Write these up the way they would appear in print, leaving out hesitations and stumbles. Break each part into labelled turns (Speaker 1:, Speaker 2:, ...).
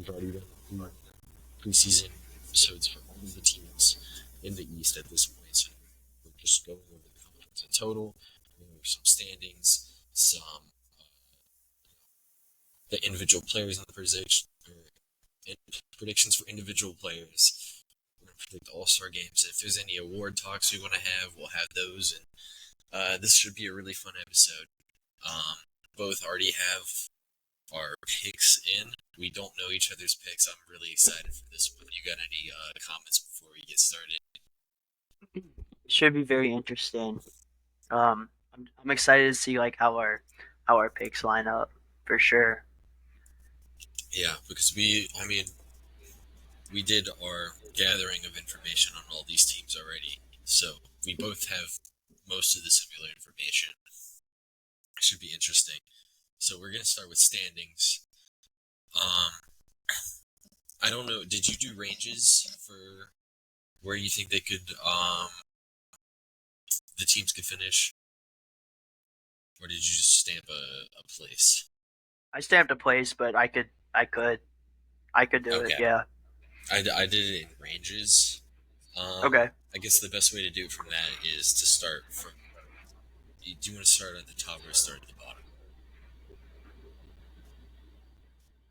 Speaker 1: we've already done preseason episodes for all of the teams in the East at this point. So we're just going over the conference in total, going over some standings, some the individual players in the predictions for individual players. We're going to predict All-Star games. If there's any award talks we want to have, we'll have those. And this should be a really fun episode. Both already have our picks in. We don't know each other's picks. I'm really excited for this one. You got any comments before we get started?
Speaker 2: Should be very interesting. I'm excited to see like how our picks line up for sure.
Speaker 1: Yeah, because we did our gathering of information on all these teams already. So we both have most of the similar information. It should be interesting. So we're going to start with standings. I don't know. Did you do ranges for where you think they could, the teams could finish? Or did you just stamp a place?
Speaker 2: I stamped a place, but I could do it.
Speaker 1: Okay.
Speaker 2: Yeah.
Speaker 1: I did it in ranges.
Speaker 2: Okay.
Speaker 1: I guess the best way to do it from that is to start from. Do you want to start at the top or start at the bottom?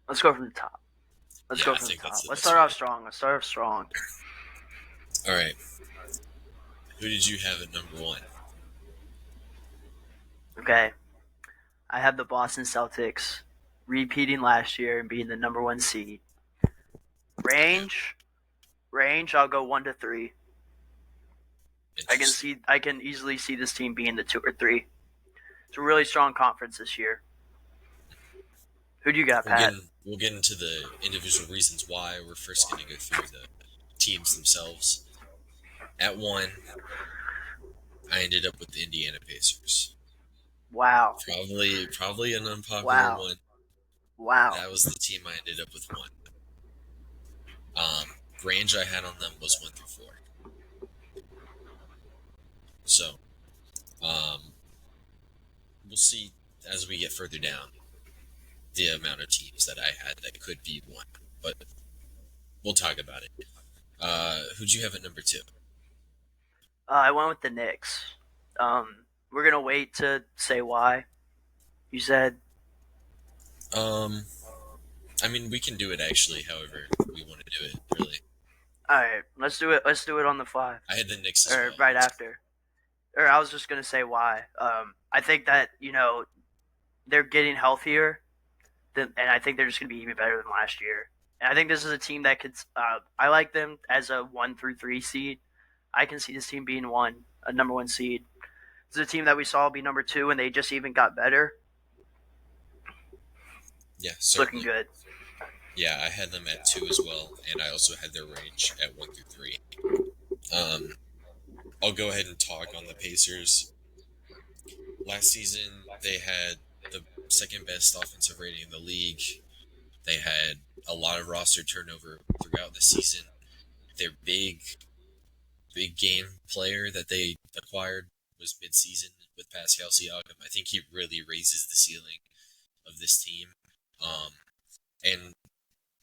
Speaker 2: Let's go from the top. Let's
Speaker 1: Yeah,
Speaker 2: go
Speaker 1: I
Speaker 2: from the
Speaker 1: think that's
Speaker 2: top.
Speaker 1: the
Speaker 2: Let's
Speaker 1: best
Speaker 2: start
Speaker 1: way.
Speaker 2: off strong. Let's start off strong.
Speaker 1: All right. Who did you have at number one?
Speaker 2: Okay. I have the Boston Celtics repeating last year and being the number one seed.
Speaker 1: Okay.
Speaker 2: Range, range. I'll go 1 to 3.
Speaker 1: Interesting.
Speaker 2: I can easily see this team being the 2 or 3. It's a really strong conference this year. Who do you got, Pat?
Speaker 1: We'll get into the individual reasons why. We're first going to go through the teams themselves. At one, I ended up with the Indiana Pacers.
Speaker 2: Wow.
Speaker 1: Probably an unpopular
Speaker 2: Wow.
Speaker 1: one.
Speaker 2: Wow.
Speaker 1: That was the team I ended up with one. Range I had on them was 1 through 4. So, we'll see as we get further down the amount of teams that I had that could be one. But we'll talk about it. Who'd you have at number 2?
Speaker 2: I went with the Knicks. We're gonna wait to say why. You said
Speaker 1: Um, we can do it actually, however we want to do it, really.
Speaker 2: all right. Let's do it. Let's do it on the fly
Speaker 1: I had the Knicks as
Speaker 2: or
Speaker 1: well.
Speaker 2: right after. Or I was just gonna say why. I think that they're getting healthier, and I think they're just gonna be even better than last year. And I think this is a team that could. I like them as a 1 through 3 seed. I can see this team being a number one seed. This is a team that we saw be number 2, and they just even got better.
Speaker 1: Yeah,
Speaker 2: It's looking
Speaker 1: certainly.
Speaker 2: good.
Speaker 1: Yeah, I had them at 2 as well, and I also had their range at 1 through 3. Um, I'll go ahead and talk on the Pacers. Last season, they had the second best offensive rating in the league. They had a lot of roster turnover throughout the season. Their big game player that they acquired was midseason with Pascal Siakam. I think he really raises the ceiling of this team. And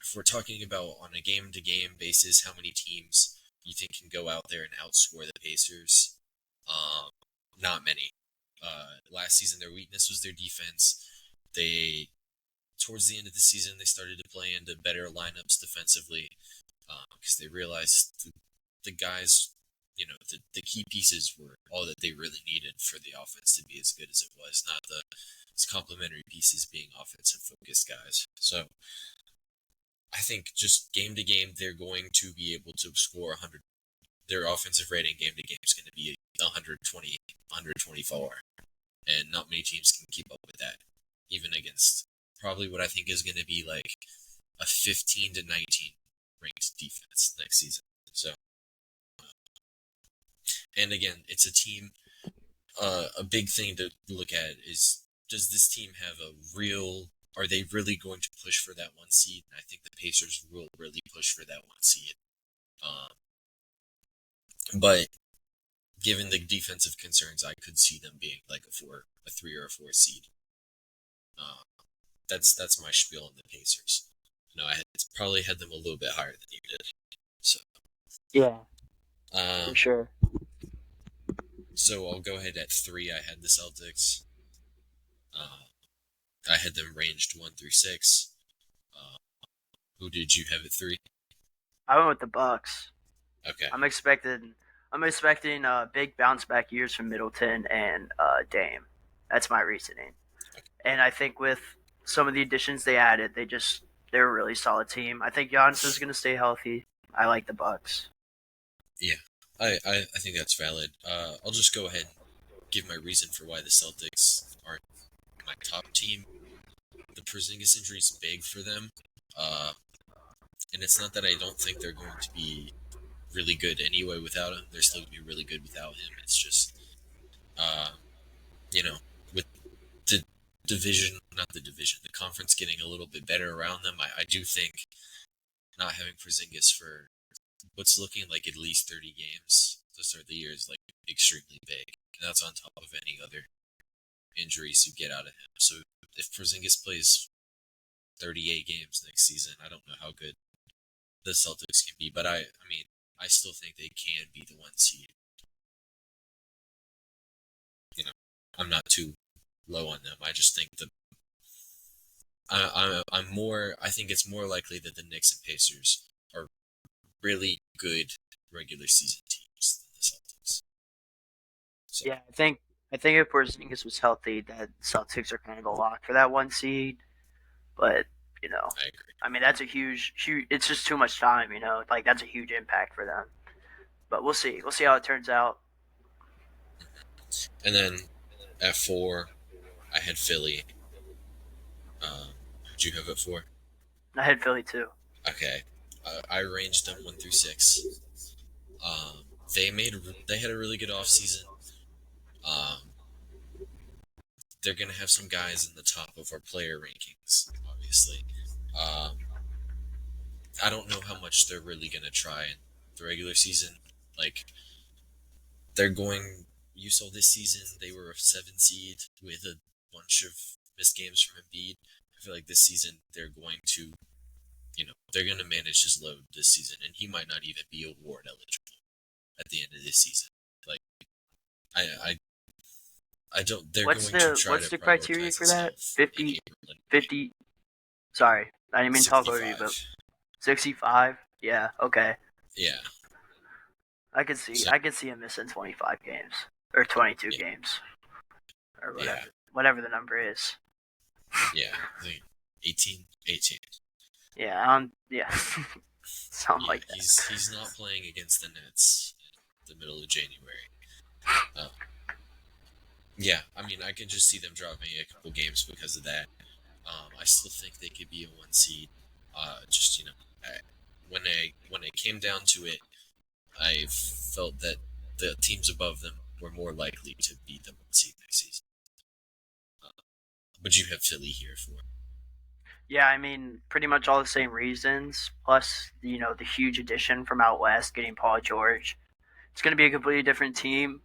Speaker 1: if we're talking about on a game-to-game basis, how many teams you think can go out there and outscore the Pacers? Not many. Last season, their weakness was their defense. They, towards the end of the season, they started to play into better lineups defensively because they realized the guys, the key pieces were all that they really needed for the offense to be as good as it was, not the complementary pieces being offensive focused guys. So I think just game to game, they're going to be able to score 100. Their offensive rating game to game is going to be 120, 124. And not many teams can keep up with that, even against probably what I think is going to be like a 15 to 19 ranked defense next season. So, and again, it's a team. A big thing to look at is, does this team have a real? Are they really going to push for that one seed? And I think the Pacers will really push for that one seed. But given the defensive concerns, I could see them being like a 3 or a 4 seed. That's my spiel on the Pacers. No, I had, probably had them a little bit higher than you did. So,
Speaker 2: Yeah, for
Speaker 1: um,
Speaker 2: sure.
Speaker 1: so I'll go ahead at 3. I had the Celtics. Uh, I had them ranged 1 through 6. Uh, who did you have at 3?
Speaker 2: I went with the Bucks.
Speaker 1: Okay.
Speaker 2: I'm expecting I'm expecting big bounce back years from Middleton and Dame. That's my reasoning. And I think with some of the additions they added, they're a really solid team. I think Giannis is going to stay healthy. I like the Bucks.
Speaker 1: Yeah, I think that's valid. I'll just go ahead and give my reason for why the Celtics aren't my top team. The Porzingis injury is big for them, uh, and it's not that I don't think they're going to be really good anyway without him. They're still going to be really good without him. It's just, uh, you know, with the not the division, the conference getting a little bit better around them, I do think not having Porzingis for what's looking like at least 30 games to start the year is like extremely big. And that's on top of any other injuries you get out of him. So if Porzingis plays 38 games next season, I don't know how good the Celtics can be, but I mean, I still think they can be the 1 seed. You know, I'm not too low on them. I just think I'm more. I think it's more likely that the Knicks and Pacers are really good regular season teams than the Celtics. So
Speaker 2: Yeah, I think if Porzingis was healthy, that Celtics are kind of a lock for that 1 seed. But you know,
Speaker 1: I agree.
Speaker 2: I mean that's a huge. It's just too much time. Like that's a huge impact for them. But we'll see. We'll see how it turns out.
Speaker 1: And then at 4, I had Philly. Who'd you have at 4?
Speaker 2: I had Philly too.
Speaker 1: Okay, I arranged them 1 through 6. They made they had a really good offseason. Um, they're gonna have some guys in the top of our player rankings, obviously. Um, I don't know how much they're really gonna try in the regular season. Like they're going. You saw this season they were a 7 seed with a bunch of missed games from Embiid. I feel like this season they're going to, they're going to manage his load this season, and he might not even be award eligible at the end of this season. Like I, I, I don't. They're
Speaker 2: What's
Speaker 1: going to
Speaker 2: the
Speaker 1: try
Speaker 2: what's
Speaker 1: to
Speaker 2: the criteria
Speaker 1: prioritize
Speaker 2: for
Speaker 1: his
Speaker 2: that?
Speaker 1: health in
Speaker 2: 50,
Speaker 1: April and May.
Speaker 2: 50. Sorry, I didn't mean to talk over you, but
Speaker 1: 65.
Speaker 2: 65. Yeah, okay.
Speaker 1: Yeah.
Speaker 2: I could see
Speaker 1: So
Speaker 2: I could see him missing 25 games or 22
Speaker 1: yeah,
Speaker 2: games or
Speaker 1: yeah,
Speaker 2: whatever the number is.
Speaker 1: yeah. I think 18, 18.
Speaker 2: Yeah, yeah, something
Speaker 1: Yeah,
Speaker 2: like that.
Speaker 1: he's not playing against the Nets in the middle of January. Uh, yeah, I mean, I can just see them dropping a couple games because of that. I still think they could be a 1 seed. Just when it came down to it, I felt that the teams above them were more likely to be the 1 seed next season. But you have Philly here for.
Speaker 2: Yeah, I mean, pretty much all the same reasons. Plus, the huge addition from out west, getting Paul George. It's going to be a completely different team.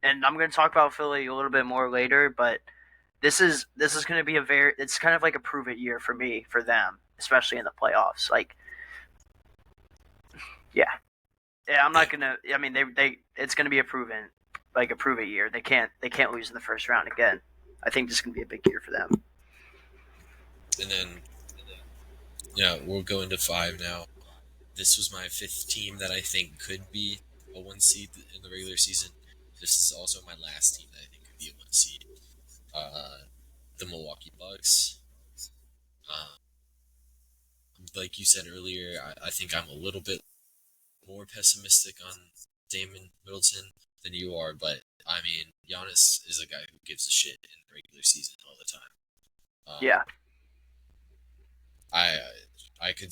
Speaker 2: And I'm going to talk about Philly a little bit more later, but this is going to be it's kind of like a prove it year for me for them, especially in the playoffs. Like, yeah, yeah, I'm
Speaker 1: Yeah,
Speaker 2: not gonna. I mean, they it's going to be a prove it year. They can't lose in the first round again. I think this is going to be a big year for them.
Speaker 1: and then yeah, we'll go into 5 now. This was my 5th team that I think could be a 1 seed in the regular season. This is also my last team that I think could be a 1 seed. Uh, the Milwaukee Bucks. Uh, like you said earlier, I think I'm a little bit more pessimistic on Damon Middleton than you are, but I mean, Giannis is a guy who gives a shit in the regular season all the time. Um,
Speaker 2: Yeah,
Speaker 1: I I could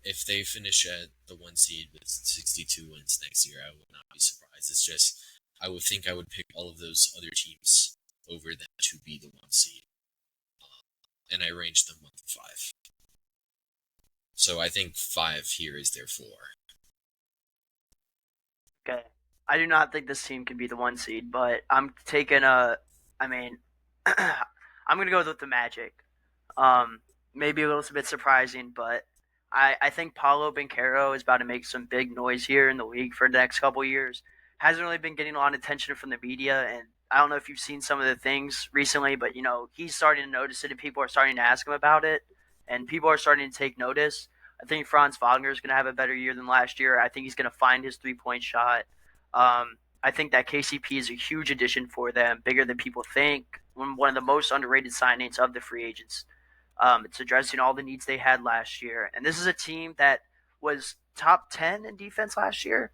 Speaker 1: if they finish at the 1 seed with 62 wins next year, I would not be surprised. It's just I would think I would pick all of those other teams over them to be the 1 seed, and I ranged them 1 to 5. So I think 5 here is their floor.
Speaker 2: okay. I do not think this team can be the 1 seed, but I'm taking a. I mean, I'm going to go with the Magic. Um, maybe a little bit surprising, but I think Paulo Banchero is about to make some big noise here in the league for the next couple of years. Hasn't really been getting a lot of attention from the media, and I don't know if you've seen some of the things recently, but he's starting to notice it, and people are starting to ask him about it, and people are starting to take notice. I think Franz Wagner is going to have a better year than last year. I think he's going to find his 3 point shot. I think that KCP is a huge addition for them, bigger than people think. One of the most underrated signings of the free agents. It's addressing all the needs they had last year. And this is a team that was top 10 in defense last year,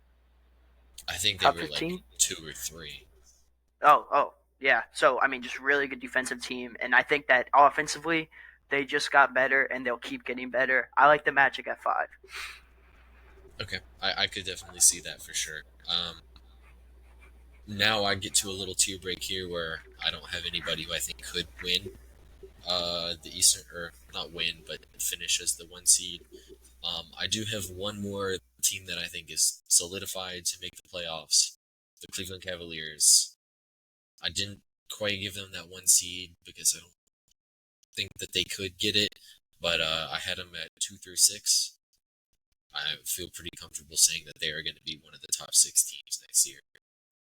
Speaker 1: I think they
Speaker 2: top
Speaker 1: were like
Speaker 2: 15.
Speaker 1: 2 or 3.
Speaker 2: Oh, yeah. So, I mean, just really good defensive team. And I think that offensively, they just got better and they'll keep getting better. I like the Magic at 5.
Speaker 1: Okay, I could definitely see that for sure. Now I get to a little tier break here where I don't have anybody who I think could win the Eastern, or not win, but finish as the 1 seed. I do have one more team that I think is solidified to make the playoffs, the Cleveland Cavaliers. I didn't quite give them that 1 seed because I don't think that they could get it, but I had them at 2 through 6. I feel pretty comfortable saying that they are going to be one of the top 6 teams next year.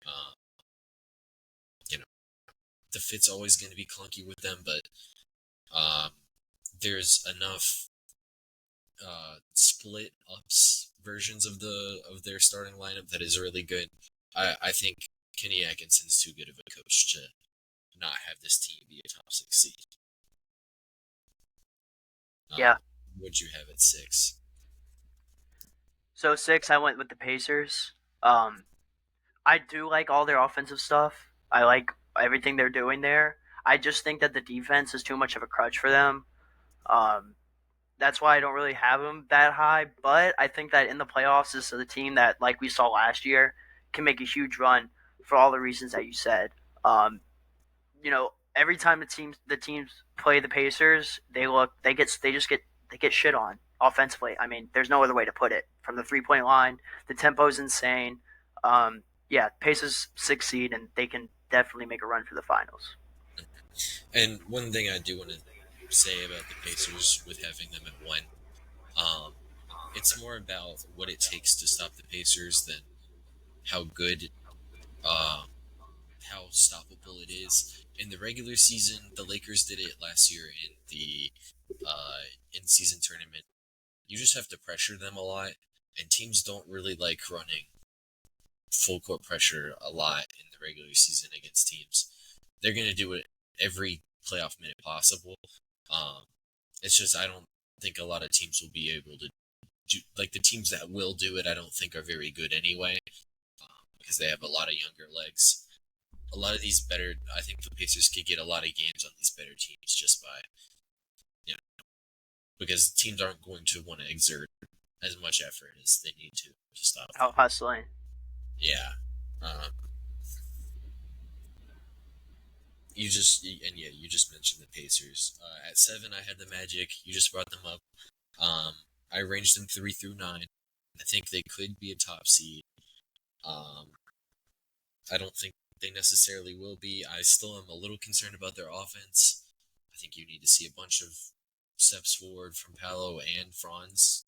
Speaker 1: Um, you know, the fit's always going to be clunky with them, but um, there's enough split ups versions of their starting lineup that is really good. I think Kenny Atkinson's too good of a coach to not have this team be a top 6 seed.
Speaker 2: Yeah.
Speaker 1: Would you have at 6?
Speaker 2: So, 6, I went with the Pacers. Um, I do like all their offensive stuff. I like everything they're doing there. I just think that the defense is too much of a crutch for them. Um, that's why I don't really have them that high. But I think that in the playoffs, this is a team that, like we saw last year, can make a huge run for all the reasons that you said. Every time the teams play the Pacers, they get shit on offensively. I mean, there's no other way to put it. From the 3 point line, the tempo's insane. Yeah, Pacers 6 seed, and they can definitely make a run for the finals.
Speaker 1: And one thing I do want to say about the Pacers with having them at 1, um, it's more about what it takes to stop the Pacers than how good, uh, how stoppable it is. In the regular season, the Lakers did it last year in the in-season tournament. You just have to pressure them a lot, and teams don't really like running full court pressure a lot in the regular season against teams. They're going to do it every playoff minute possible. Um, it's just I don't think a lot of teams will be able to do, like the teams that will do it. I don't think are very good anyway, because they have a lot of younger legs. A lot of these better, I think the Pacers could get a lot of games on these better teams just by, because teams aren't going to want to exert as much effort as they need to stop them.
Speaker 2: Out hustling.
Speaker 1: Yeah. Um, you just mentioned the Pacers. At 7, I had the Magic. You just brought them up. I arranged them 3 through 9. I think they could be a top seed. Um, I don't think they necessarily will be. I still am a little concerned about their offense. I think you need to see a bunch of steps forward from Paolo and Franz,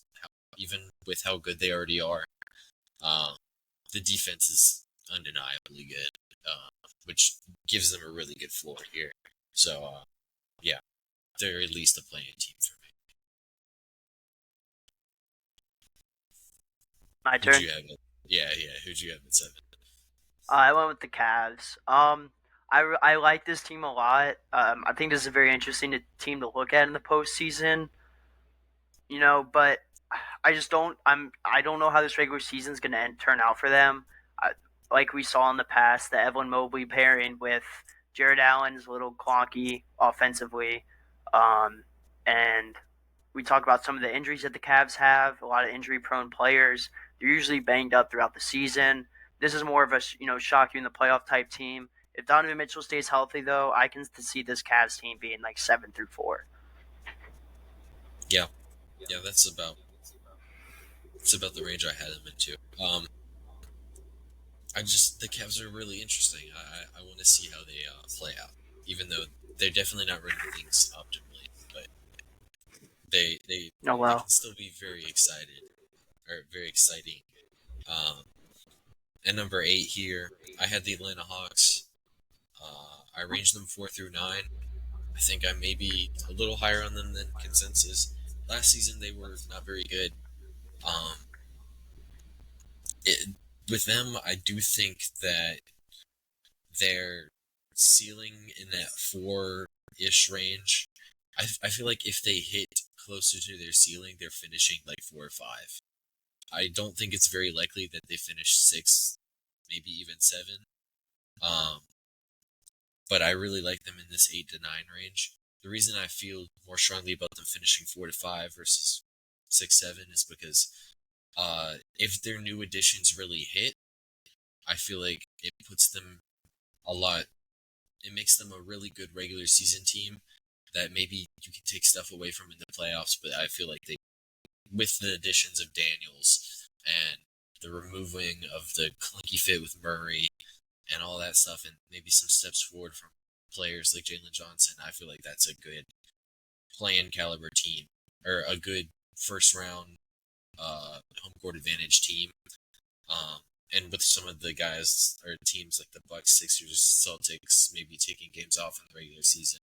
Speaker 1: even with how good they already are. Um, the defense is undeniably good, which gives them a really good floor here. So, yeah, they're at least a playing team for me.
Speaker 2: My
Speaker 1: Who'd
Speaker 2: turn.
Speaker 1: you have? Yeah. Who'd you have at 7?
Speaker 2: I went with the Cavs. I like this team a lot. I think this is a very interesting team to look at in the postseason. But I don't know how this regular season is going to turn out for them. Like we saw in the past, the Evelyn Mobley pairing with Jared Allen is a little clunky offensively, and we talk about some of the injuries that the Cavs have. A lot of injury-prone players. They're usually banged up throughout the season. This is more of a shock you in the playoff type team. If Donovan Mitchell stays healthy, though, I can see this Cavs team being like 7 through 4.
Speaker 1: Yeah, yeah, it's about the range I had them into. The Cavs are really interesting. I want to see how they play out, even though they're definitely not running things optimally. But
Speaker 2: Oh
Speaker 1: they
Speaker 2: well.
Speaker 1: can still be very excited or very exciting. Um, at number 8 here, I had the Atlanta Hawks. I ranged them 4 through 9. I think I may be a little higher on them than consensus. Last season they were not very good. Um, it, with them, I do think that their ceiling in that 4-ish range. I feel like if they hit closer to their ceiling, they're finishing like 4 or 5. I don't think it's very likely that they finish 6, maybe even 7. Um, but I really like them in this 8 to 9 range. The reason I feel more strongly about them finishing 4 to 5 versus 6, 7 is because if their new additions really hit, I feel like it puts them a lot. It makes them a really good regular season team that maybe you can take stuff away from in the playoffs. But I feel like they, with the additions of Daniels and the removing of the clunky fit with Murray and all that stuff, and maybe some steps forward from players like Jalen Johnson, I feel like that's a good play-in caliber team or a good first round home court advantage team. Um, and with some of the guys or teams like the Bucks, Sixers, Celtics, maybe taking games off in the regular season,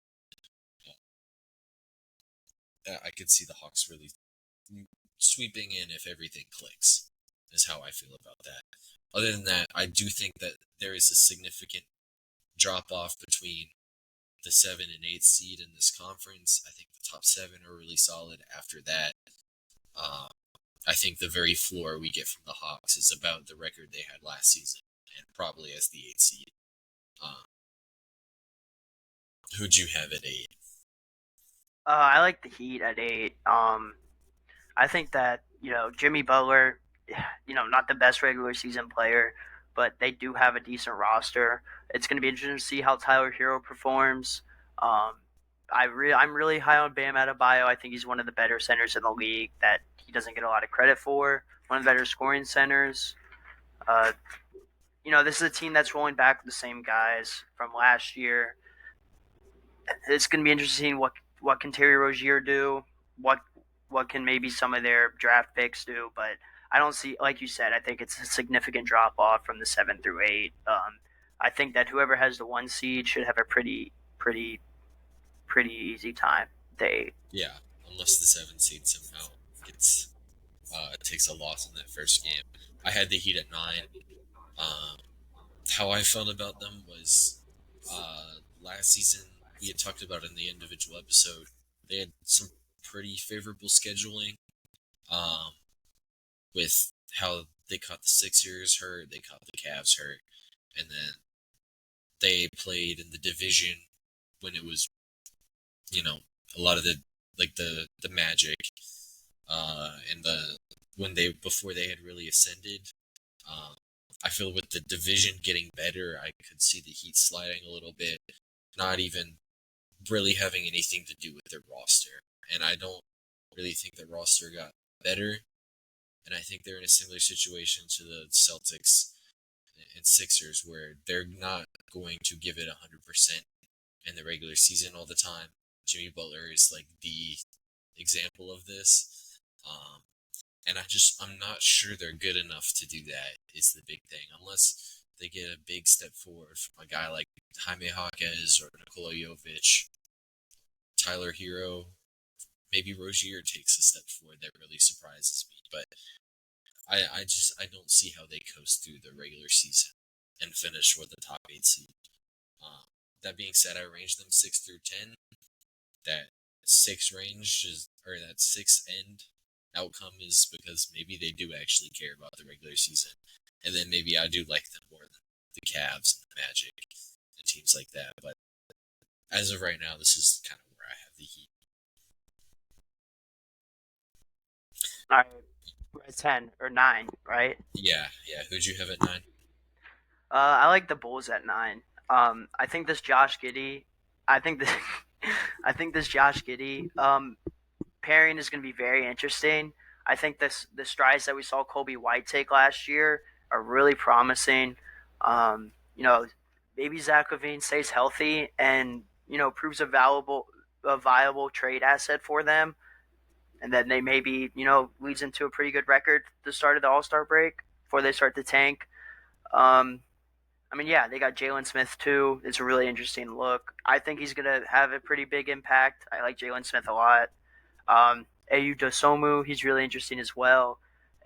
Speaker 1: I could see the Hawks really sweeping in if everything clicks. Is how I feel about that. Other than that, I do think that there is a significant drop off between the 7 and 8 seed in this conference. I think the top 7 are really solid. After that, uh, I think the very floor we get from the Hawks is about the record they had last season, and probably as the 8 seed. Uh, who'd you have at 8?
Speaker 2: I like the Heat at 8. I think that Jimmy Butler, not the best regular season player, but they do have a decent roster. It's going to be interesting to see how Tyler Hero performs. Um, I'm really high on Bam Adebayo. I think he's one of the better centers in the league that he doesn't get a lot of credit for. One of the better scoring centers. Uh, this is a team that's rolling back with the same guys from last year. It's going to be interesting what can Terry Rozier do, what what can maybe some of their draft picks do, but I don't see, like you said, I think it's a significant drop off from the 7 through 8. I think that whoever has the 1 seed should have a pretty easy time. They
Speaker 1: Yeah, unless the 7 seed somehow gets takes a loss in that first game. I had the Heat at 9. Um, how I felt about them was last season we had talked about in the individual episode. They had some pretty favorable scheduling um, with how they caught the Sixers hurt, they caught the Cavs hurt, and then they played in the division when it was a lot of the the Magic and the when they before they had really ascended. Um, I feel with the division getting better, I could see the Heat sliding a little bit, not even really having anything to do with their roster. And I don't really think the roster got better. And I think they're in a similar situation to the Celtics and Sixers, where they're not going to give it 100% in the regular season all the time. Jimmy Butler is like the example of this. And I'm not sure they're good enough to do that, is the big thing. Unless they get a big step forward from a guy like Jaime Jaquez or Nikola Jovic, Tyler Hero, maybe Rozier takes a step forward that really surprises me. But I don't see how they coast through the regular season and finish with the top 8 seed. That being said, I range them 6 through 10. That 6 range is, or that 6 end outcome is because maybe they do actually care about the regular season, and then maybe I do like them more than the Cavs and the Magic and teams like that. But as of right now, this is kind of where I have the Heat.
Speaker 2: All right, we're at 10 or 9, right?
Speaker 1: Yeah, yeah. Who'd you have at 9?
Speaker 2: I like the Bulls at 9. I think this Josh Giddey, I think this, I think this Josh Giddey pairing is going to be very interesting. I think the strides that we saw Kobe White take last year are really promising. Um, you know, maybe Zach LaVine stays healthy and proves a viable trade asset for them. and then they maybe leads into a pretty good record at the start of the All Star break before they start to tank. Um, I mean, yeah, they got Jalen Smith too. It's a really interesting look. I think he's gonna have a pretty big impact. I like Jalen Smith a lot. Ayu Dosomu, he's really interesting as well.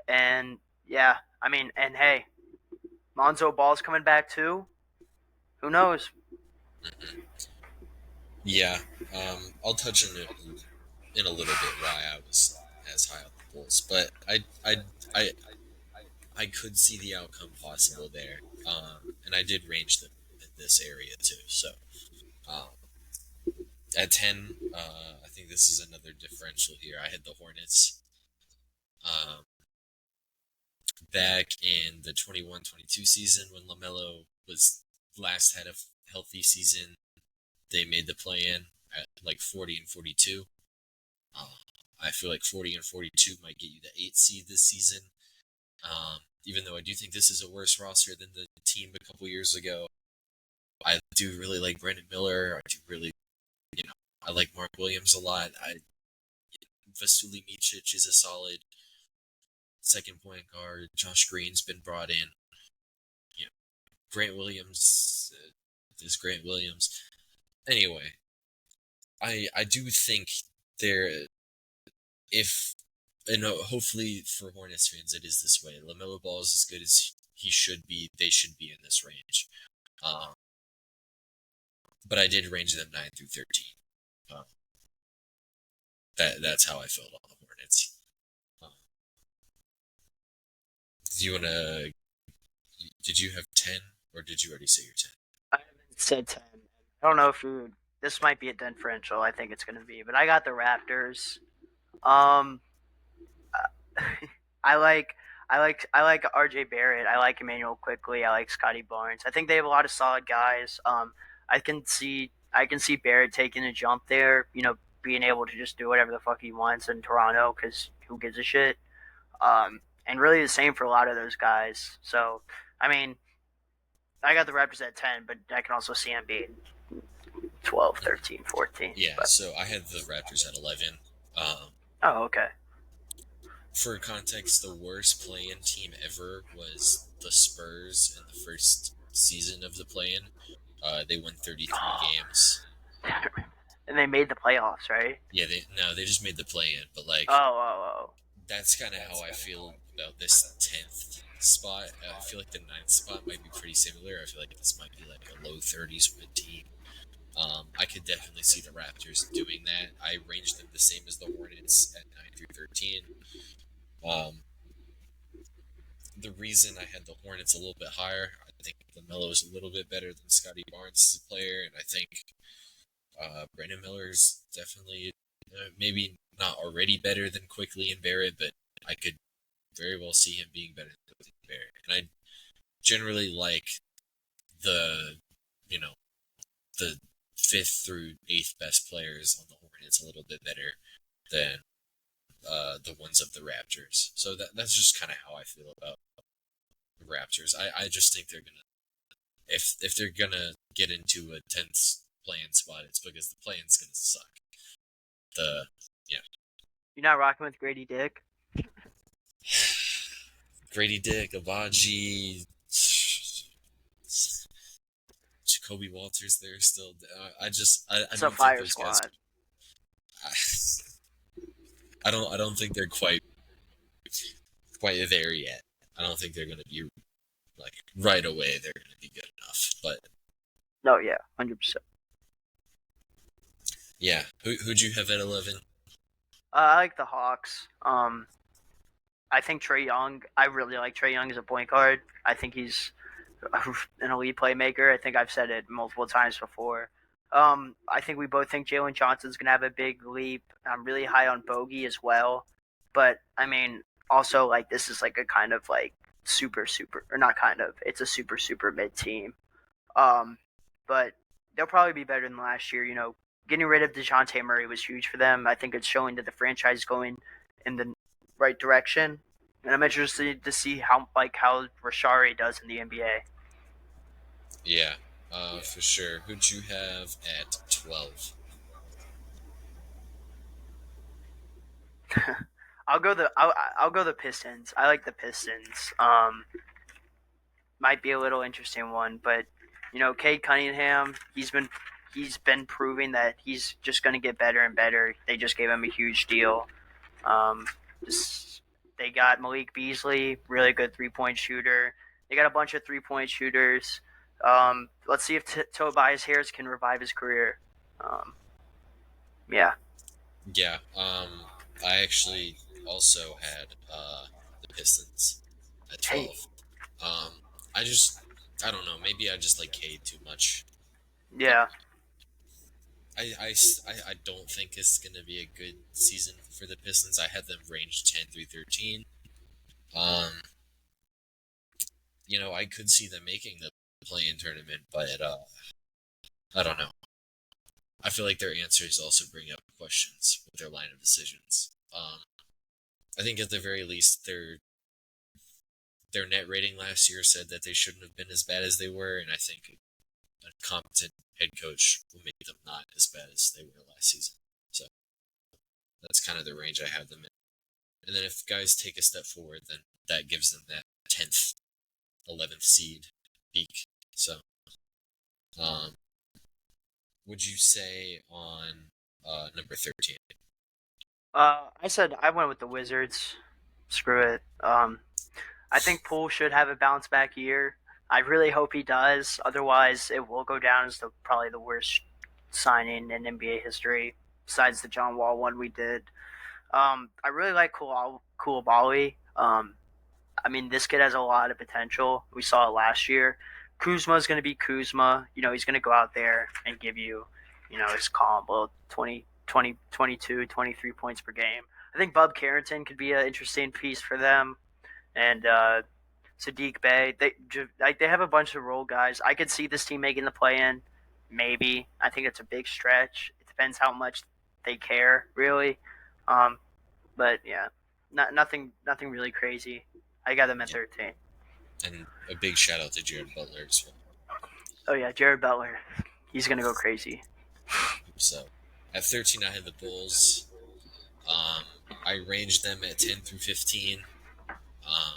Speaker 2: And yeah, I mean, and hey, Lonzo Ball's coming back too. Who knows?
Speaker 1: Mhm. Yeah, I'll touch on it in a little bit why I was as high on the Bulls, but I I could see the outcome possible there, and I did range them in this area too. So um, at 10, I think this is another differential here. I had the Hornets um, back in the 21-22 season when LaMelo was last had a healthy season. They made the play in at like 40 and 42. I feel like 40 and 42 might get you the 8th seed this season. Even though I do think this is a worse roster than the team a couple years ago, I do really like Brandon Miller. I do really, I like Mark Williams a lot. Vasily Micic is a solid second point guard. Josh Green's been brought in. You know, Grant Williams is Grant Williams. Anyway, I do think there if and hopefully for Hornets fans it is this way. LaMelo Ball is as good as he should be. They should be in this range. Um, but I did range them 9 through 13. Um, that's how I felt on the Hornets. Um, do you wanna? Did you have 10 or did you already say your 10?
Speaker 2: I haven't said 10. I don't know if this might be a differential. I think it's going to be, but I got the Raptors. Um, I like I like RJ Barrett. I like Emmanuel Quickly. I like Scotty Barnes. I think they have a lot of solid guys. I can see Barrett taking a jump there. Being able to just do whatever the fuck he wants in Toronto because who gives a shit. And really the same for a lot of those guys. So I mean, I got the Raptors at 10, but I can also see them being 12, 13, 14.
Speaker 1: Yeah,
Speaker 2: But
Speaker 1: so I had the Raptors at 11. Um,
Speaker 2: oh, okay.
Speaker 1: for context, the worst play-in team ever was the Spurs in the first season of the play-in. They won 33 games.
Speaker 2: And they made the playoffs, right?
Speaker 1: Yeah, they just made the play-in, but
Speaker 2: Oh,
Speaker 1: like
Speaker 2: oh, oh.
Speaker 1: that's kind of how I feel about this 10th spot. I feel like the ninth spot might be pretty similar. I feel like this might be like a low 30s win team. I could definitely see the Raptors doing that. I ranged them the same as the Hornets at 9 through 13. Um, the reason I had the Hornets a little bit higher, I think LaMelo is a little bit better than Scotty Barnes as a player, and I think Brandon Miller is definitely maybe not already better than Quickly and Barrett, but I could very well see him being better than Quickly and Barrett. And I generally like the, you know, the 5th through 8th best players on the Hornets a little bit better than the ones of the Raptors. So that's just kind of how I feel about the Raptors. I just think they're gonna if they're gonna get into a 10th playing spot, it's because the playing's gonna suck. The yeah,
Speaker 2: You're not rocking with Grady Dick?
Speaker 1: Grady Dick, Abaji, Jacoby Walters. They're still. I
Speaker 2: It's a
Speaker 1: don't think
Speaker 2: fire
Speaker 1: those guys.
Speaker 2: squad.
Speaker 1: I don't think they're quite there yet. I don't think they're gonna be like right away. They're gonna be good enough, but
Speaker 2: No, yeah, 100%.
Speaker 1: yeah. Who'd you have at 11?
Speaker 2: I like the Hawks. I think Trae Young. I really like Trae Young as a point guard. I think he's an elite playmaker. I think I've said it multiple times before. I think we both think Jalen Johnson's gonna have a big leap. I'm really high on Bogey as well, but I mean, also like this is like a kind of like super or not kind of. It's a super mid team. Um, but they'll probably be better than last year. Getting rid of DeJounte Murray was huge for them. I think it's showing that the franchise is going in the right direction, and I'm interested to see how Rashari does in the NBA.
Speaker 1: Yeah, for sure. Who'd you have at 12?
Speaker 2: I'll go the Pistons. I like the Pistons. Might be a little interesting one, but Cade Cunningham, he's been proving that he's just going to get better and better. They just gave him a huge deal. Um, just, they got Malik Beasley, really good 3-point shooter. They got a bunch of 3-point shooters. Let's see if Tobias Harris can revive his career. Um, yeah.
Speaker 1: Yeah. I actually also had the Pistons at
Speaker 2: Hey.
Speaker 1: 12. Um, I just I don't know. Maybe I just like Cade too much. Like
Speaker 2: Yeah.
Speaker 1: I don't think it's gonna be a good season for the Pistons. I had them range 10 through 13. Um, I could see them making the play-in tournament, but I don't know. I feel like their answers also bring up questions with their line of decisions. I think at the very least, their net rating last year said that they shouldn't have been as bad as they were, and I think a competent head coach will make them not as bad as they were last season. So that's kind of the range I have them in. And then if guys take a step forward, then that gives them that 10th, 11th seed peak. So, um, would you say on number 13?
Speaker 2: I said I went with the Wizards. Screw it. I think Poole should have a bounce back year. I really hope he does. Otherwise, it will go down as probably the worst signing in NBA history, besides the John Wall one we did. I really like Koulibaly. I mean, this kid has a lot of potential. We saw it last year. Kuzma is going to be Kuzma. He's going to go out there and give you, his calm little 22, 23 points per game. I think Bub Carrington could be an interesting piece for them. And Sadiq Bey, they have a bunch of role guys. I could see this team making the play-in, maybe. I think it's a big stretch. It depends how much they care, really. Um, but yeah, nothing really crazy. I got them at
Speaker 1: Yeah.
Speaker 2: 13.
Speaker 1: And a big shout out to Jared Butler as well.
Speaker 2: Oh yeah, Jared Butler, he's gonna go crazy.
Speaker 1: So at 13, I had the Bulls. I ranged them at 10 through 15. Uh,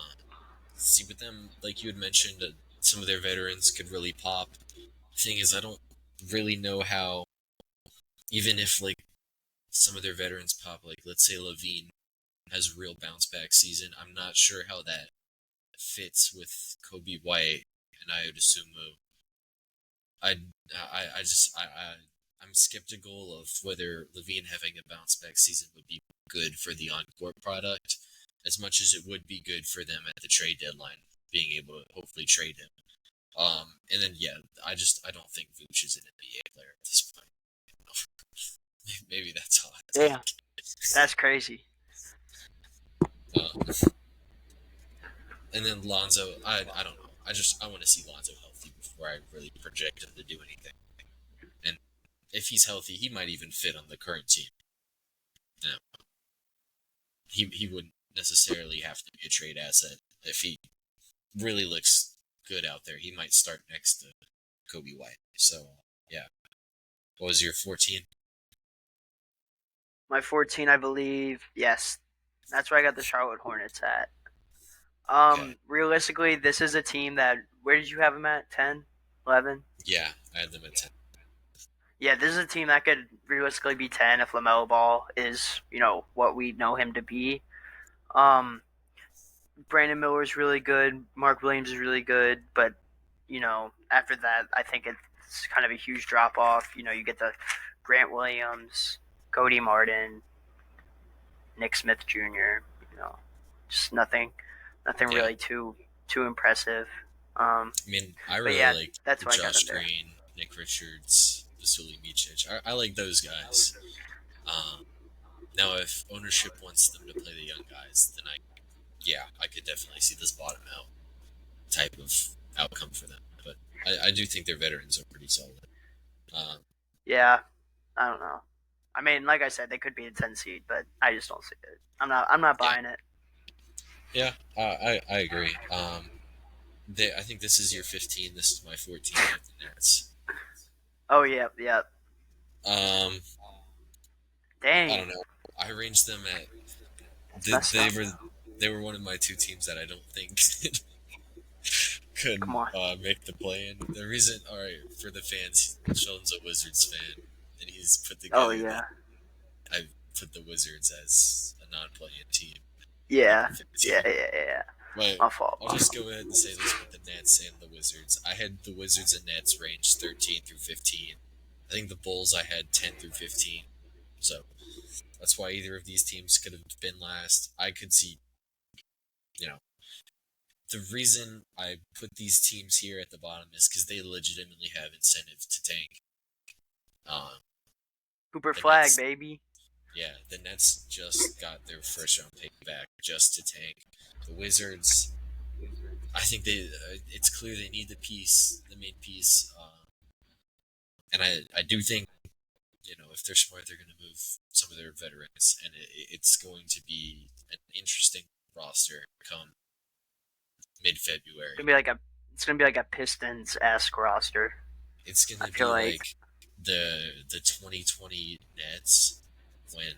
Speaker 1: See, with them, like you had mentioned, some of their veterans could really pop. Thing is, I don't really know how, even if like some of their veterans pop, like let's say Levine has a real bounce back season, I'm not sure how that fits with Kobe White, and I would assume I, I'm skeptical of whether Levine having a bounce back season would be good for the on-court product, as much as it would be good for them at the trade deadline, being able to hopefully trade him. And then yeah, I don't think Vooch is an NBA player at this point. Maybe that's all I
Speaker 2: Yeah,
Speaker 1: take.
Speaker 2: that's crazy.
Speaker 1: Um, and then Lonzo, I don't know. I want to see Lonzo healthy before I really project him to do anything. And if he's healthy, he might even fit on the current team. You know, he wouldn't necessarily have to be a trade asset. If he really looks good out there, he might start next to Kobe White. So yeah. What was your 14?
Speaker 2: My 14, I believe. Yes, that's where I got the Charlotte Hornets at.
Speaker 1: Okay.
Speaker 2: Realistically, this is a team that. Where did you have them at? 10, 11?
Speaker 1: Yeah, I had them at 10.
Speaker 2: Yeah, this is a team that could realistically be 10 if LaMelo Ball is, what we know him to be. Um, Brandon Miller is really good. Mark Williams is really good, but after that, I think it's kind of a huge drop off. You get the Grant Williams, Cody Martin, Nick Smith Jr. Just nothing
Speaker 1: Yeah.
Speaker 2: really too impressive. Um,
Speaker 1: I mean, I
Speaker 2: but
Speaker 1: really
Speaker 2: yeah,
Speaker 1: like
Speaker 2: that's why I got
Speaker 1: Josh
Speaker 2: them there.
Speaker 1: Green, Nick Richards, Vasily Micic. I like those guys. Um, Now, if ownership wants them to play the young guys, then I could definitely see this bottom out type of outcome for them. But I do think their veterans are pretty solid. Um,
Speaker 2: Yeah, I don't know. I mean, like I said, they could be a 10 seed, but I just don't see it. I'm not
Speaker 1: yeah,
Speaker 2: buying it.
Speaker 1: yeah, I agree. I think this is your 15. This is my 14. I have the Nets.
Speaker 2: Oh yeah, yeah.
Speaker 1: Um, I
Speaker 2: Dang.
Speaker 1: don't know. I arranged them at
Speaker 2: It's messed
Speaker 1: they
Speaker 2: up.
Speaker 1: were one of my two teams that I don't think
Speaker 2: Come
Speaker 1: could
Speaker 2: on.
Speaker 1: make the play in. The reason, all right, for the fans, Sheldon's a Wizards fan, and he's put
Speaker 2: Oh
Speaker 1: together that
Speaker 2: yeah.
Speaker 1: I put the Wizards as a non-playing team in
Speaker 2: Yeah.
Speaker 1: the
Speaker 2: Yeah.
Speaker 1: fantasy.
Speaker 2: Yeah. Yeah.
Speaker 1: But
Speaker 2: My fault.
Speaker 1: I'll
Speaker 2: My
Speaker 1: just
Speaker 2: fault.
Speaker 1: go ahead and say this with the Nets and the Wizards. I had the Wizards and Nets range 13 through 15. I think the Bulls I had 10 through 15. So that's why either of these teams could have been last. I could see, you know, the reason I put these teams here at the bottom is because they legitimately have incentive to tank. Um,
Speaker 2: Cooper
Speaker 1: the
Speaker 2: Flag,
Speaker 1: Nets,
Speaker 2: baby.
Speaker 1: yeah, the Nets just got their first round pick back just to tank. The Wizards, I think it's clear they need the main piece, and I do think if they're smart, they're going to move some of their veterans, and it's going to be an interesting roster come mid
Speaker 2: It's
Speaker 1: February.
Speaker 2: gonna be like a. It's gonna be like a Pistons esque roster.
Speaker 1: It's going
Speaker 2: I
Speaker 1: to
Speaker 2: feel
Speaker 1: be
Speaker 2: like
Speaker 1: like the 2020 Nets when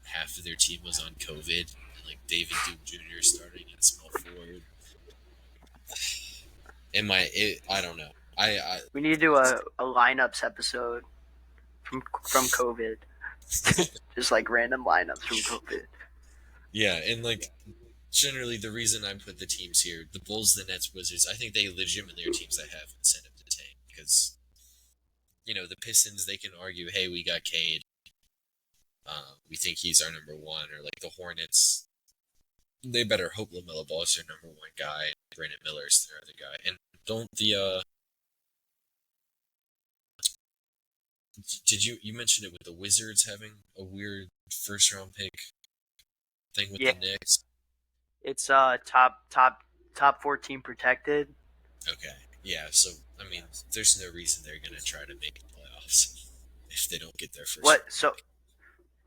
Speaker 1: half of their team was on COVID and like David Duke Jr. starting at small forward. I don't know. I
Speaker 2: we need to do a lineups episode from COVID. Just like random lineups from COVID.
Speaker 1: yeah, and like generally the reason I put the teams here, the Bulls, the Nets, Wizards, I think they legitimately are teams that have incentive to tank because the Pistons they can argue, hey, we got Cade, we think he's our number one, or like the Hornets, they better hope LaMelo Ball is their number one guy, and Brandon Miller is their other guy, and don't the did you mention it with the Wizards having a weird first round pick thing with
Speaker 2: Yeah,
Speaker 1: the Knicks?
Speaker 2: it's top 14 protected.
Speaker 1: Okay, yeah. So I mean, there's no reason they're gonna try to make the playoffs if they don't get their first
Speaker 2: What?
Speaker 1: round
Speaker 2: So
Speaker 1: pick.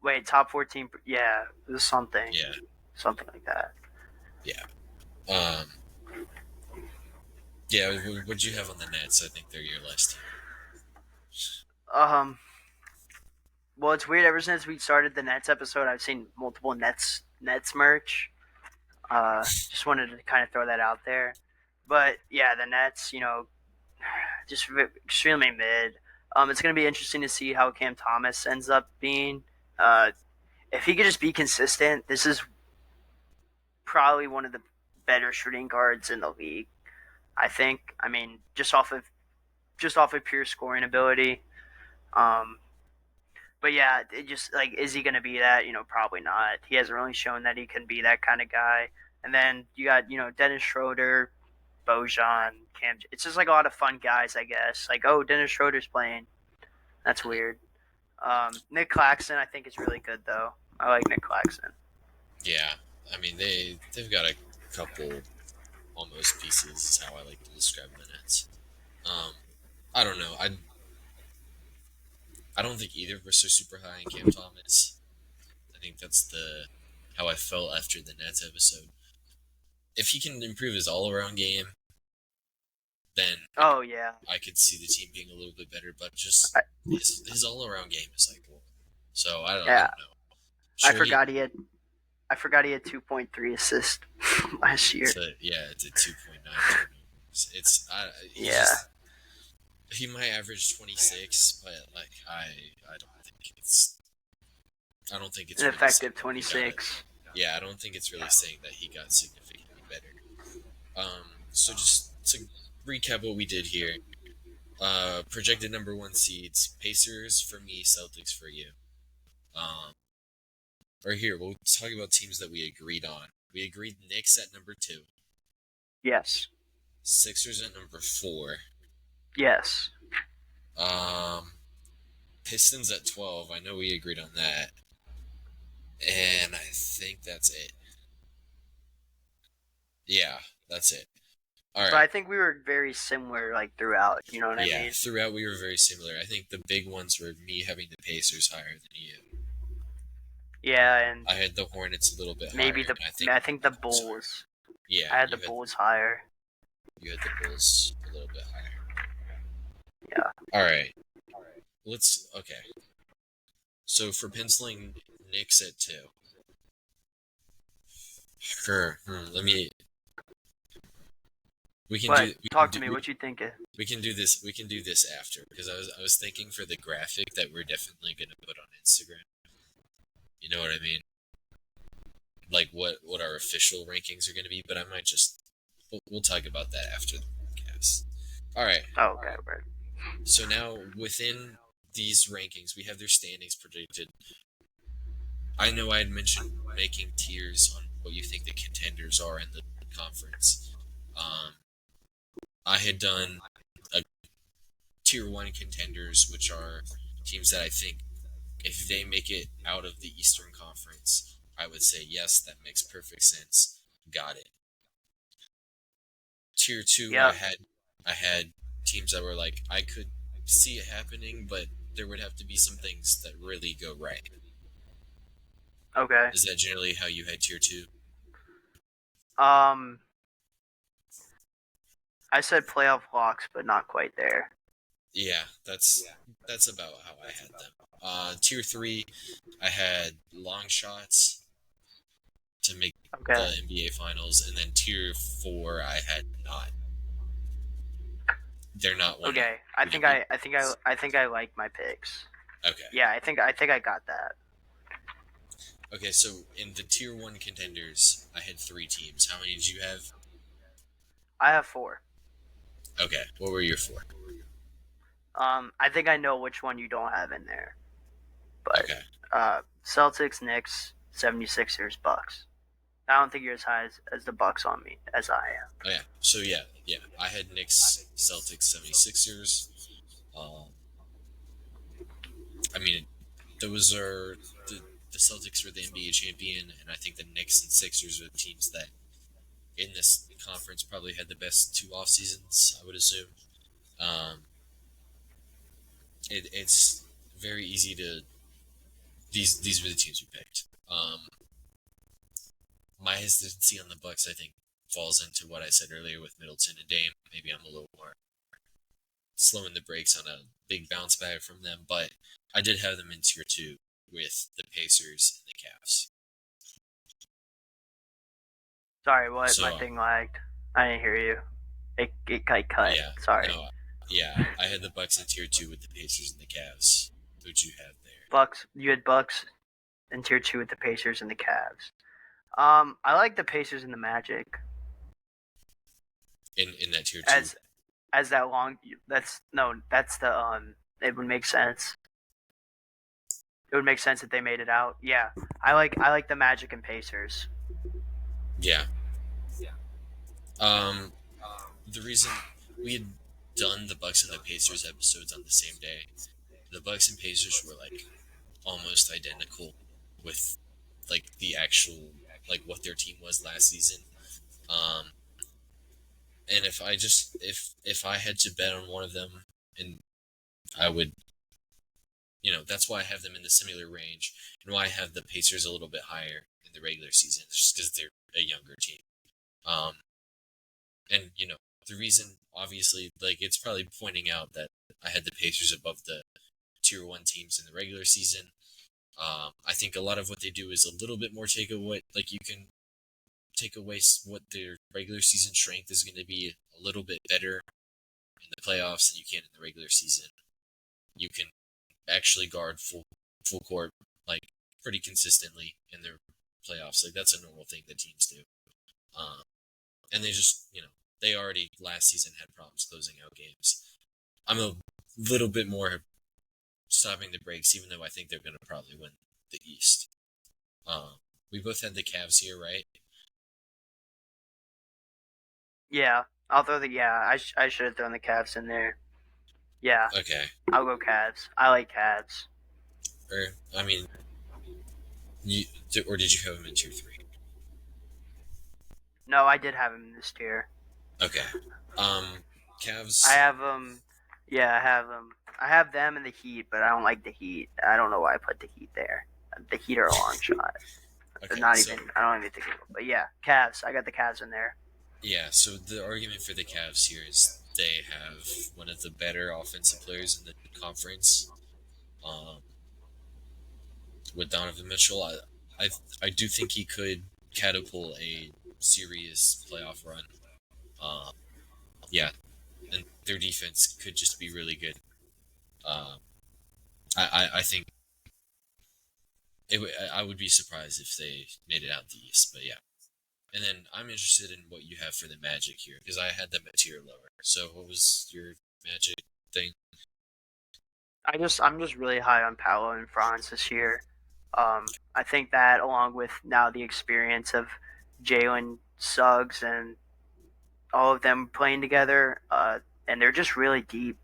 Speaker 2: wait, top 14. Yeah, it was
Speaker 1: Yeah,
Speaker 2: something like that.
Speaker 1: yeah. Um, yeah. What'd you have on the Nets? I think they're your last team.
Speaker 2: Um. Well, it's weird. Ever since we started the Nets episode, I've seen multiple Nets merch. Just wanted to kind of throw that out there. But yeah, the Nets, just extremely mid. It's going to be interesting to see how Cam Thomas ends up being. Uh, if he could just be consistent, this is probably one of the better shooting guards in the league. I think. I mean, just off of pure scoring ability. Um, but yeah, it just like is he going to be that? Probably not. He hasn't really shown that he can be that kind of guy. And then you got Dennis Schroeder, Bojan, Cam. It's just like a lot of fun guys, I guess. Like, oh, Dennis Schroeder's playing. That's weird. Nick Claxton, I think, is really good though. I like Nick Claxton.
Speaker 1: Yeah, I mean they've got a couple almost pieces is how I like to describe the Nets. Um, I don't know. I don't think either of us are super high in Cam Thomas. I think that's the how I felt after the Nets episode. If he can improve his all around game, then
Speaker 2: Oh yeah,
Speaker 1: I could see the team being a little bit better. But just
Speaker 2: I,
Speaker 1: his all around game is like, whoa. So I
Speaker 2: yeah.
Speaker 1: don't know.
Speaker 2: I
Speaker 1: Sure,
Speaker 2: forgot he had. I forgot he had 2.3 assists last year.
Speaker 1: it's a 2.9 turnovers. He
Speaker 2: Yeah,
Speaker 1: just he might average 26, but like I don't think it's
Speaker 2: an
Speaker 1: really saying
Speaker 2: effective
Speaker 1: that he got it.
Speaker 2: 26.
Speaker 1: Yeah, I don't think it's really saying that he got significantly better. So just to recap what we did here, projected number one seeds: Pacers for me, Celtics for you. Um, right here, we'll talk about teams that we agreed on. We agreed Knicks at number two,
Speaker 2: Yes,
Speaker 1: Sixers at number four,
Speaker 2: yes.
Speaker 1: um, Pistons at 12. I know we agreed on that, and I think that's it. Yeah, that's it. All
Speaker 2: But
Speaker 1: right.
Speaker 2: I think we were very similar, like throughout. You know what I
Speaker 1: Yeah,
Speaker 2: mean?
Speaker 1: throughout we were very similar. I think the big ones were me having the Pacers higher than you.
Speaker 2: Yeah, and
Speaker 1: I had the Hornets a little bit higher,
Speaker 2: maybe
Speaker 1: and I think
Speaker 2: I
Speaker 1: you
Speaker 2: think
Speaker 1: had
Speaker 2: the
Speaker 1: the Bulls higher.
Speaker 2: Bulls.
Speaker 1: Yeah,
Speaker 2: I had the Bulls higher.
Speaker 1: you had the Bulls a little bit higher.
Speaker 2: Yeah.
Speaker 1: All right, okay. So for penciling Knicks at two, Sure. Let me. We can
Speaker 2: But
Speaker 1: do. We can
Speaker 2: talk to
Speaker 1: do.
Speaker 2: me. What you thinking?
Speaker 1: We can do this. We can do this after because I was thinking for the graphic that we're definitely gonna put on Instagram. You know what I mean? Like what our official rankings are gonna be. But I might just we'll talk about that after the podcast. All right.
Speaker 2: Oh, okay, right.
Speaker 1: So now within these rankings, we have their standings predicted. I know I had mentioned making tiers on what you think the contenders are in the conference. Um, I had done a tier one contenders, which are teams that I think if they make it out of the Eastern Conference, I would say yes, that makes perfect sense. Got it. Tier two,
Speaker 2: Yeah.
Speaker 1: I had teams that were like I could see it happening, but there would have to be some things that really go right.
Speaker 2: Okay.
Speaker 1: Is that generally how you had tier two?
Speaker 2: Um, I said playoff locks, but not quite there.
Speaker 1: Yeah, that's about how I had them. Tier three, I had long shots to make
Speaker 2: Okay.
Speaker 1: the NBA finals, and then tier four, I had not. They're not winning
Speaker 2: Okay. I
Speaker 1: the
Speaker 2: think
Speaker 1: NBA.
Speaker 2: I like my picks.
Speaker 1: Okay.
Speaker 2: Yeah, I think I got that.
Speaker 1: Okay, so in the tier one contenders, I had three teams. How many did you have?
Speaker 2: I have four.
Speaker 1: Okay, what were your four?
Speaker 2: I think I know which one you don't have in there, but
Speaker 1: Okay.
Speaker 2: Celtics, Knicks, 76ers, Bucks. I don't think you're as high as the Bucks on me as I am.
Speaker 1: Oh yeah. So yeah. I had Knicks, Celtics, 76ers. Um, I mean, those are the Celtics were the NBA champion, and I think the Knicks and Sixers are the teams that in this conference probably had the best two off seasons. I would assume. Um, it's very easy to these were the teams we picked. My hesitancy on the Bucks, I think, falls into what I said earlier with Middleton and Dame. Maybe I'm a little more slowing the brakes on a big bounce back from them, but I did have them in tier two with the Pacers and the Cavs.
Speaker 2: Sorry, what? My
Speaker 1: So
Speaker 2: thing lagged. I didn't hear you. It cut.
Speaker 1: yeah,
Speaker 2: Sorry.
Speaker 1: no, yeah, I had the Bucks in tier two with the Pacers and the Cavs. Who'd you have there?
Speaker 2: Bucks. You had Bucks in tier two with the Pacers and the Cavs. I like the Pacers and the Magic
Speaker 1: In that tier two?
Speaker 2: as that long. That's no. That's the It would make sense. It would make sense if they made it out. Yeah, I like the Magic and Pacers.
Speaker 1: Yeah. Um, the reason we had done the Bucks and the Pacers episodes on the same day, the Bucks and Pacers were like almost identical with like the actual like what their team was last season. Um, and if I had to bet on one of them, and I would, that's why I have them in the similar range, and why I have the Pacers a little bit higher in the regular season, just because they're a younger team. Um, and the reason, obviously, like it's probably pointing out that I had the Pacers above the tier one teams in the regular season. I think a lot of what they do is a little bit more take away. Like you can take away what their regular season strength is going to be a little bit better in the playoffs than you can in the regular season. You can actually guard full court like pretty consistently in their playoffs. Like that's a normal thing that teams do. And they just they already last season had problems closing out games. I'm a little bit more stopping the brakes, even though I think they're going to probably win the East. We both had the Cavs here, right?
Speaker 2: Yeah, I'll throw the I should have thrown the Cavs in there. Yeah,
Speaker 1: Okay.
Speaker 2: I'll go Cavs. I like Cavs.
Speaker 1: Or I mean, or did you have them in tier three?
Speaker 2: No, I did have him in this tier.
Speaker 1: Okay.
Speaker 2: I
Speaker 1: Cavs.
Speaker 2: have them. Yeah, I have them. I have them and the Heat, but I don't like the Heat. I don't know why I put the Heat there. The Heat are a long shot. They're
Speaker 1: Okay,
Speaker 2: not
Speaker 1: so
Speaker 2: even. I don't even think of them. But yeah, Cavs. I got the Cavs in there.
Speaker 1: yeah, so the argument for the Cavs here is they have one of the better offensive players in the conference. Um, with Donovan Mitchell, I do think he could catapult a serious playoff run. Um, yeah, and their defense could just be really good. Um, I think I would be surprised if they made it out the East, but yeah. And then I'm interested in what you have for the Magic here because I had them a tier lower. So what was your Magic thing?
Speaker 2: I'm just really high on Paolo and Franz this year. I think that along with now the experience of Jalen Suggs and all of them playing together, and they're just really deep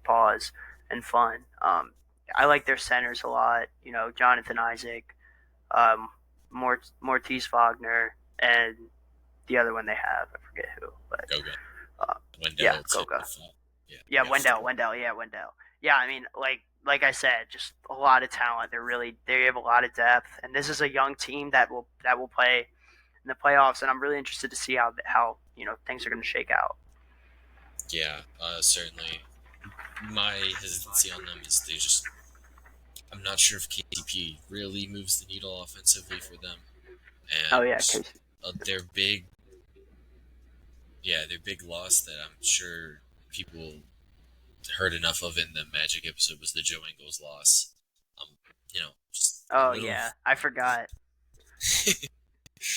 Speaker 2: pause and fun. I like their centers a lot. You know, Jonathan Isaac, um, Mortiz Wagner, and the other one they have, I forget who, but
Speaker 1: Goga,
Speaker 2: uh, yeah,
Speaker 1: Wendell,
Speaker 2: Goga.
Speaker 1: Tiff. Yeah,
Speaker 2: Yeah,
Speaker 1: you got four.
Speaker 2: Wendell. Yeah, I mean, like I said, just a lot of talent. They have a lot of depth, and this is a young team that will play in the playoffs. And I'm really interested to see how things are going to shake out.
Speaker 1: Yeah, certainly. My hesitancy on them is they just. I'm not sure if KCP really moves the needle offensively for them,
Speaker 2: Oh
Speaker 1: and
Speaker 2: yeah, Casey.
Speaker 1: their big, yeah, their big loss that I'm sure people heard enough of in the Magic episode was the Joe Ingles loss. Just a
Speaker 2: Oh
Speaker 1: little.
Speaker 2: yeah, I forgot.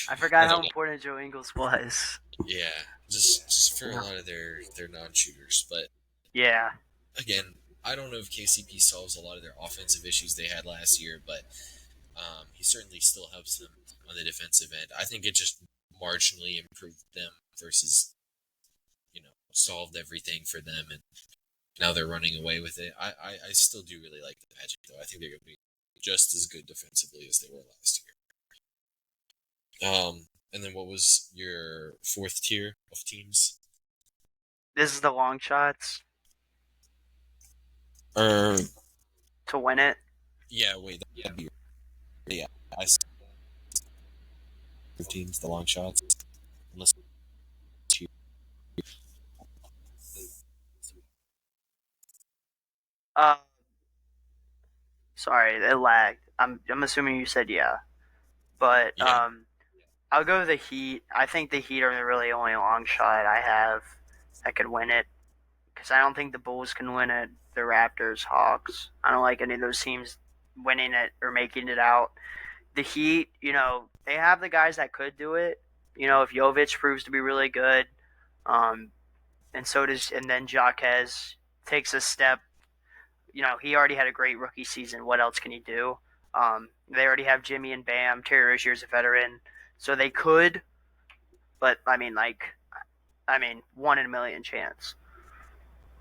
Speaker 2: I forgot how important Joe Ingles was.
Speaker 1: Yeah, just for
Speaker 2: You
Speaker 1: a
Speaker 2: know.
Speaker 1: lot of their non-shooters. But
Speaker 2: Yeah.
Speaker 1: again, I don't know if KCP solves a lot of their offensive issues they had last year, but he certainly still helps them on the defensive end. I think it just marginally improved them versus solved everything for them, and now they're running away with it. I still do really like the Magic though. I think they're going to be just as good defensively as they were last year. And then what was your fourth tier of teams?
Speaker 2: This is the long shots
Speaker 1: Uh,
Speaker 2: to win it.
Speaker 1: yeah, wait, that'd be yeah. I teams, the long shots. Unless you,
Speaker 2: Uh, Sorry, it lagged. I'm assuming you said yeah, but
Speaker 1: yeah,
Speaker 2: I'll go with the Heat. I think the Heat are the really only long shot I have that could win it because I don't think the Bulls can win it. The Raptors, Hawks. I don't like any of those teams winning it or making it out. The Heat, they have the guys that could do it. If Jovic proves to be really good, um, and then Jaquez takes a step. He already had a great rookie season. What else can he do? They already have Jimmy and Bam. Terry Rozier's a veteran, so they could. But one in a million chance.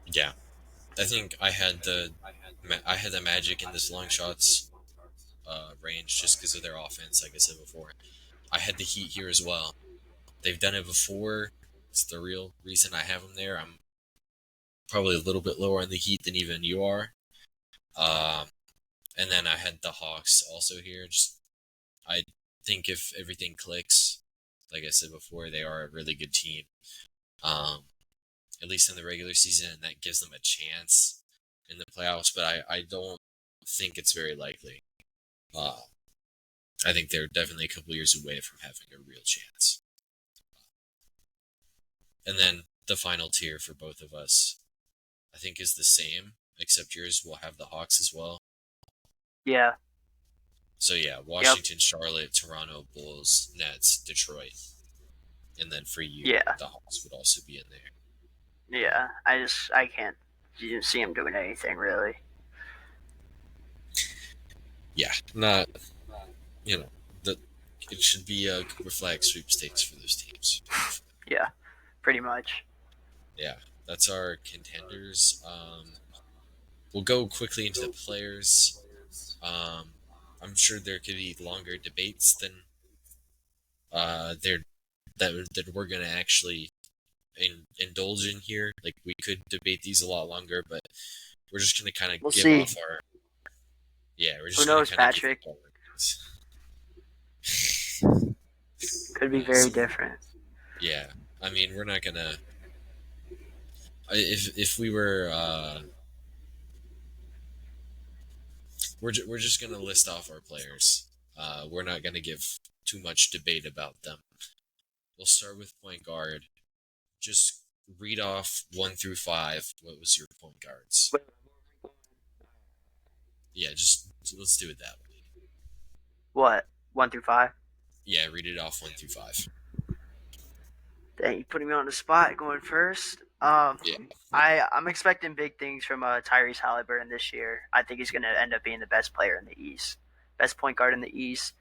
Speaker 1: yeah. I think I had the Magic in this long shots range just because of their offense. Like I said before, I had the Heat here as well. They've done it before. It's the real reason I have them there. I'm probably a little bit lower on the Heat than even you are. Um, and then I had the Hawks also here. Just I think if everything clicks, like I said before, they are a really good team. Um, at least in the regular season, and that gives them a chance in the playoffs. But I don't think it's very likely. Uh, I think they're definitely a couple years away from having a real chance. And then the final tier for both of us, I think, is the same, except yours will have the Hawks as well.
Speaker 2: Yeah.
Speaker 1: So yeah,
Speaker 2: Yep.
Speaker 1: Washington, Charlotte, Toronto, Bulls, Nets, Detroit, and then for you,
Speaker 2: Yeah.
Speaker 1: the Hawks would also be in there.
Speaker 2: Yeah. I can't see him doing anything really.
Speaker 1: Yeah, not the it should be a Cooper Flag sweepstakes for those teams.
Speaker 2: Yeah. Pretty much.
Speaker 1: Yeah, that's our contenders. We'll go quickly into the players. Um, I'm sure there could be longer debates than there that we're gonna actually indulge in here. Like we could debate these a lot longer, but we're just gonna kind of
Speaker 2: We'll
Speaker 1: give
Speaker 2: see.
Speaker 1: off our we're
Speaker 2: Who
Speaker 1: just gonna
Speaker 2: knows,
Speaker 1: kind of give
Speaker 2: Patrick?
Speaker 1: up our opinions.
Speaker 2: Could be very
Speaker 1: So
Speaker 2: different.
Speaker 1: yeah, I mean we're not gonna if we were we're just gonna list off our players. We're not gonna give too much debate about them. We'll start with point guard. Just read off 1 through 5. What was your point guards? Yeah, just let's do it that way.
Speaker 2: What? 1 through 5?
Speaker 1: Yeah, read it off 1 through 5.
Speaker 2: Dang, you putting me on the spot going first.
Speaker 1: Yeah,
Speaker 2: I'm expecting big things from Tyrese Halliburton this year. I think he's going to end up being the best player in the East, best point guard in the East.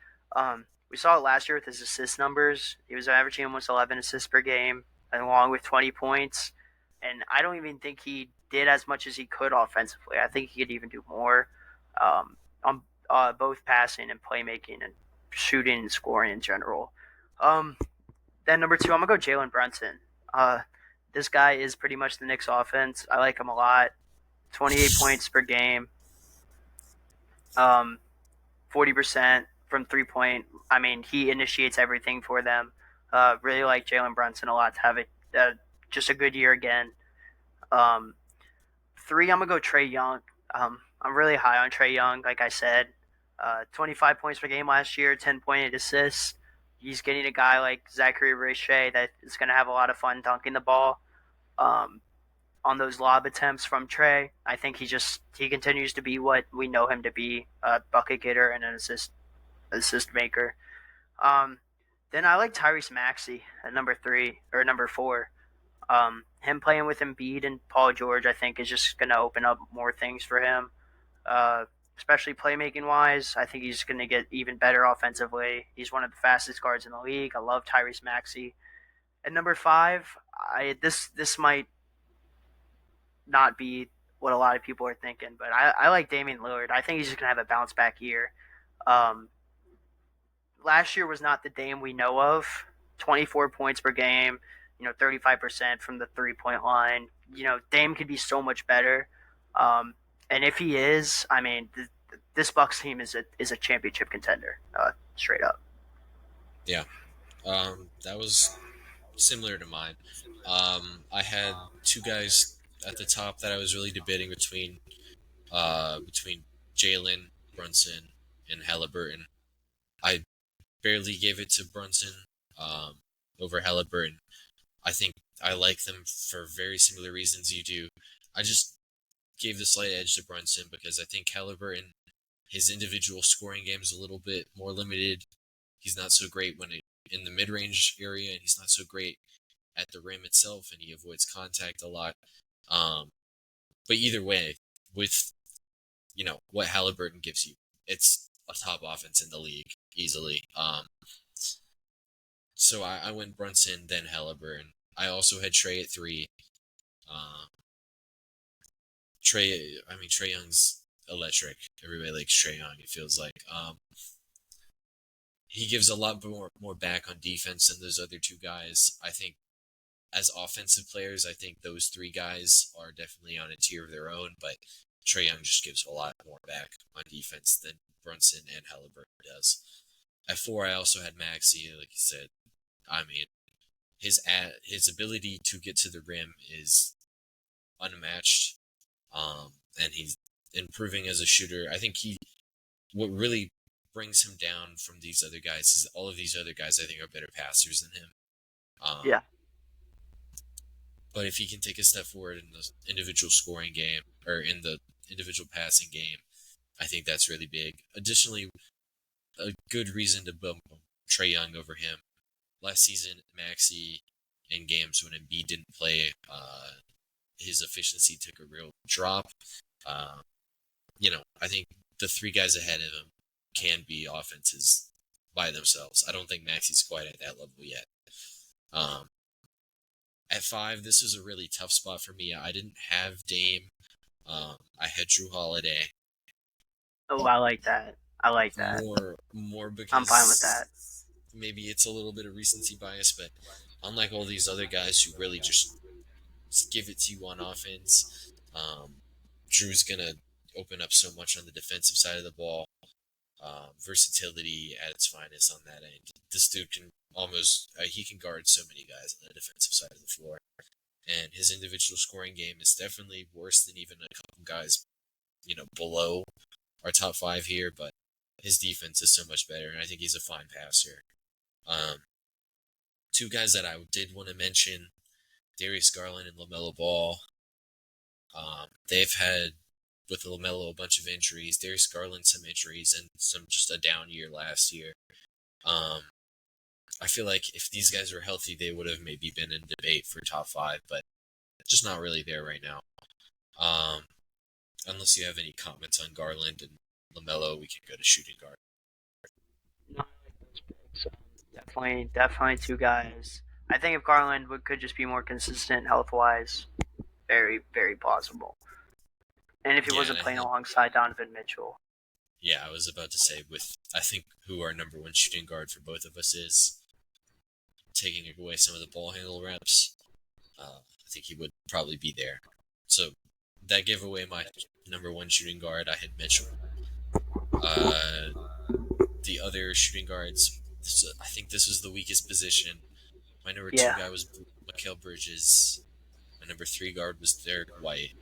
Speaker 2: We saw it last year with his assist numbers. He was averaging almost 11 assists per game, along with 20 points. And I don't even think he did as much as he could offensively. I think he could even do more on both passing and playmaking and shooting and scoring in general. Um, then number two, I'm gonna go Jalen Brunson. Uh, this guy is pretty much the Knicks offense. I like him a lot. 28 points per game. 40% from 3 point. I mean, he initiates everything for them. Really like Jalen Brunson a lot to have just a good year again. Um, three, I'm gonna go Trey Young. I'm really high on Trey Young. Like I said, 25 points per game last year, 10.8 assists. He's getting a guy like Zachary Richey that is going to have a lot of fun dunking the ball um, on those lob attempts from Trey. I think he continues to be what we know him to be, a bucket getter and an assist maker. Um, then I like Tyrese Maxey at number 4. Him playing with Embiid and Paul George, I think, is just going to open up more things for him, uh, especially playmaking wise. I think he's going to get even better offensively. He's one of the fastest guards in the league. I love Tyrese Maxey. At number 5, this might not be what a lot of people are thinking, but I like Damian Lillard. I think he's just going to have a bounce back year. Um, Last year was not the Dame we know of. 24 points per game, 35% from the 3 point line. Dame could be so much better. And if he is, I mean, this Bucks team is a championship contender, straight up.
Speaker 1: yeah. That was similar to mine. I had two guys at the top that I was really debating between Jalen Brunson and Halliburton. I barely gave it to Brunson over Halliburton. I think I like them for very similar reasons you do. I just gave the slight edge to Brunson because I think Halliburton, his individual scoring game is a little bit more limited. He's not so great in the mid-range area, and he's not so great at the rim itself, and he avoids contact a lot. Um, but either way, with what Halliburton gives you, it's a top offense in the league easily. So I went Brunson, then Halliburton. I also had Trey at 3. Um, Trey Young's electric. Everybody likes Trey Young. It feels like he gives a lot more back on defense than those other two guys. I think as offensive players, I think those 3 guys are definitely on a tier of their own. But Trey Young just gives a lot more back on defense than Brunson and Halliburton does. At 4, I also had Maxey, like you said. I mean, his ability to get to the rim is unmatched, and he's improving as a shooter. I think what really brings him down from these other guys is all of these other guys I think are better passers than him.
Speaker 2: Yeah,
Speaker 1: But if he can take a step forward in the individual scoring game or in the individual passing game, I think that's really big. Additionally, a good reason to bump Trey Young over him. Last season, Maxey, in games when Embiid didn't play, his efficiency took a real drop. Uh, I think the 3 guys ahead of him can be offenses by themselves. I don't think Maxey's quite at that level yet. At 5, this was a really tough spot for me. I didn't have Dame. I had Drew Holiday.
Speaker 2: oh, I like that. I like that.
Speaker 1: More
Speaker 2: I'm fine with that.
Speaker 1: because maybe it's a little bit of recency bias, but unlike all these other guys who really just give it to you on offense, Drew's gonna open up so much on the defensive side of the ball. Versatility at its finest on that end. This dude can he can guard so many guys on the defensive side of the floor, and his individual scoring game is definitely worse than even a couple guys, below our top 5 here. But his defense is so much better, and I think he's a fine passer. Um, two guys that I did want to mention, Darius Garland and LaMelo Ball. They've had, with LaMelo, a bunch of injuries. Darius Garland, some injuries, and some just a down year last year. Um, I feel like if these guys were healthy, they would have maybe been in debate for top five, but just not really there right now. Um, unless you have any comments on Garland and LaMelo, we can go to shooting guard.
Speaker 2: No, I like those picks. Definitely two guys. I think if Garland could just be more consistent health wise, very, very plausible. And if he
Speaker 1: Yeah, and
Speaker 2: wasn't
Speaker 1: I
Speaker 2: playing
Speaker 1: think,
Speaker 2: alongside Donovan Mitchell.
Speaker 1: yeah, I was about to say, with I think who our number one shooting guard for both of us is, taking away some of the ball handle reps, I think he would probably be there. So that gave away my number one shooting guard. I had Mitchell. Uh, the other shooting guards, I think this was the weakest position. My number two
Speaker 2: Yeah.
Speaker 1: guy was Mikal Bridges. My number three guard was Derek White.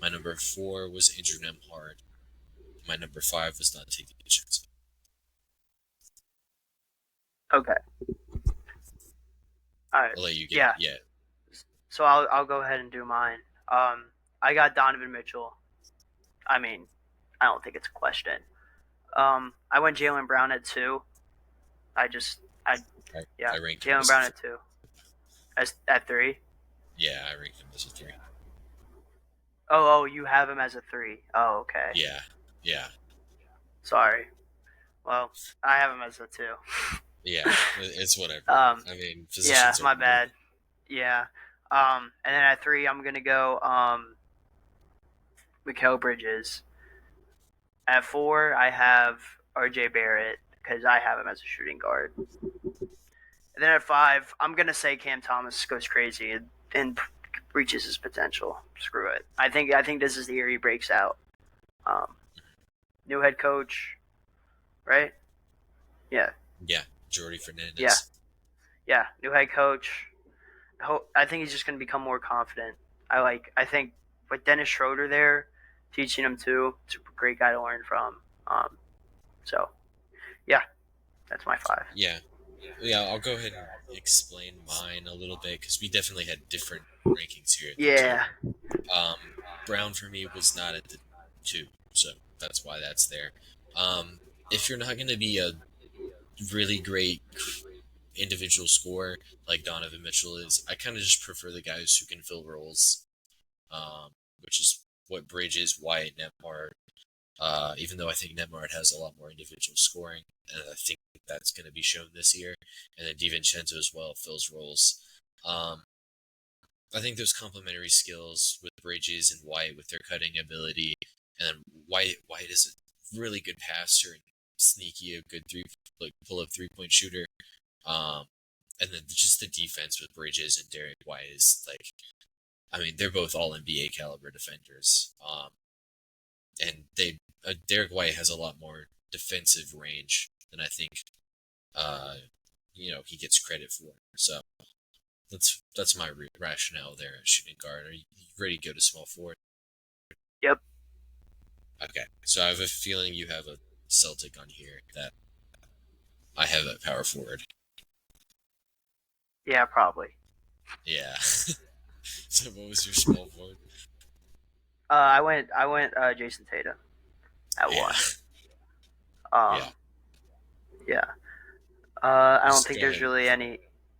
Speaker 1: My number four was Andrew Nemhard. My number five was Dante DiVincenzo.
Speaker 2: Okay. All right.
Speaker 1: I'll let you get
Speaker 2: Yeah.
Speaker 1: yeah.
Speaker 2: So I'll go ahead and do mine. I got Donovan Mitchell. I mean, I don't think it's a question. I went Jalen Brown at two. I just I
Speaker 1: I,
Speaker 2: yeah,
Speaker 1: I ranked him
Speaker 2: Jalen
Speaker 1: as a
Speaker 2: Brown at two. As at three.
Speaker 1: yeah. I ranked him as a three.
Speaker 2: Oh, you have him as a three. Oh, okay.
Speaker 1: Yeah, yeah,
Speaker 2: Sorry. Well, I have him as a two.
Speaker 1: yeah. It's whatever.
Speaker 2: um,
Speaker 1: I mean,
Speaker 2: yeah,
Speaker 1: positions are
Speaker 2: my
Speaker 1: weird.
Speaker 2: bad. Yeah. And then at three, I'm gonna go Mikal Bridges. At four, I have R.J. Barrett because I have him as a shooting guard. And then at five, I'm gonna say Cam Thomas goes crazy and reaches his potential. Screw it. I think this is the year he breaks out. Um, New head coach, right? Yeah,
Speaker 1: Yeah, Jordy
Speaker 2: yeah,
Speaker 1: Fernandez.
Speaker 2: yeah. New head coach. I think he's just gonna become more confident. I think with Dennis Schroeder there, teaching him too, it's a great guy to learn from. So yeah, that's my five.
Speaker 1: Yeah, yeah. I'll go ahead and explain mine a little bit because we definitely had different rankings here at the two.
Speaker 2: Yeah,
Speaker 1: Brown for me was not at the two, so that's why that's there. Um, if you're not going to be a really great individual scorer like Donovan Mitchell is, I kind of just prefer the guys who can fill roles, which is what Bridges, White, Nembhard. Even though I think Nembhard has a lot more individual scoring, and I think that's going to be shown this year, and then DiVincenzo as well fills roles. Um, I think those complementary skills with Bridges and White with their cutting ability, and then White is a really good passer and sneaky, a good pull up 3 point shooter. Um, and then just the defense with Bridges and Derek White is like, I mean, they're both all NBA caliber defenders. And Derek White has a lot more defensive range than I think, uh, he gets credit for. So that's my rationale there at shooting guard. Are you ready to go to small forward?
Speaker 2: yep,
Speaker 1: Okay, so I have a feeling you have a Celtic on here that I have at power forward.
Speaker 2: yeah, probably.
Speaker 1: Yeah. So what was your small forward?
Speaker 2: I went Jason Tatum at
Speaker 1: Yeah,
Speaker 2: one. Um,
Speaker 1: yeah.
Speaker 2: yeah. I don't
Speaker 1: Just
Speaker 2: think
Speaker 1: go
Speaker 2: there's
Speaker 1: ahead.
Speaker 2: really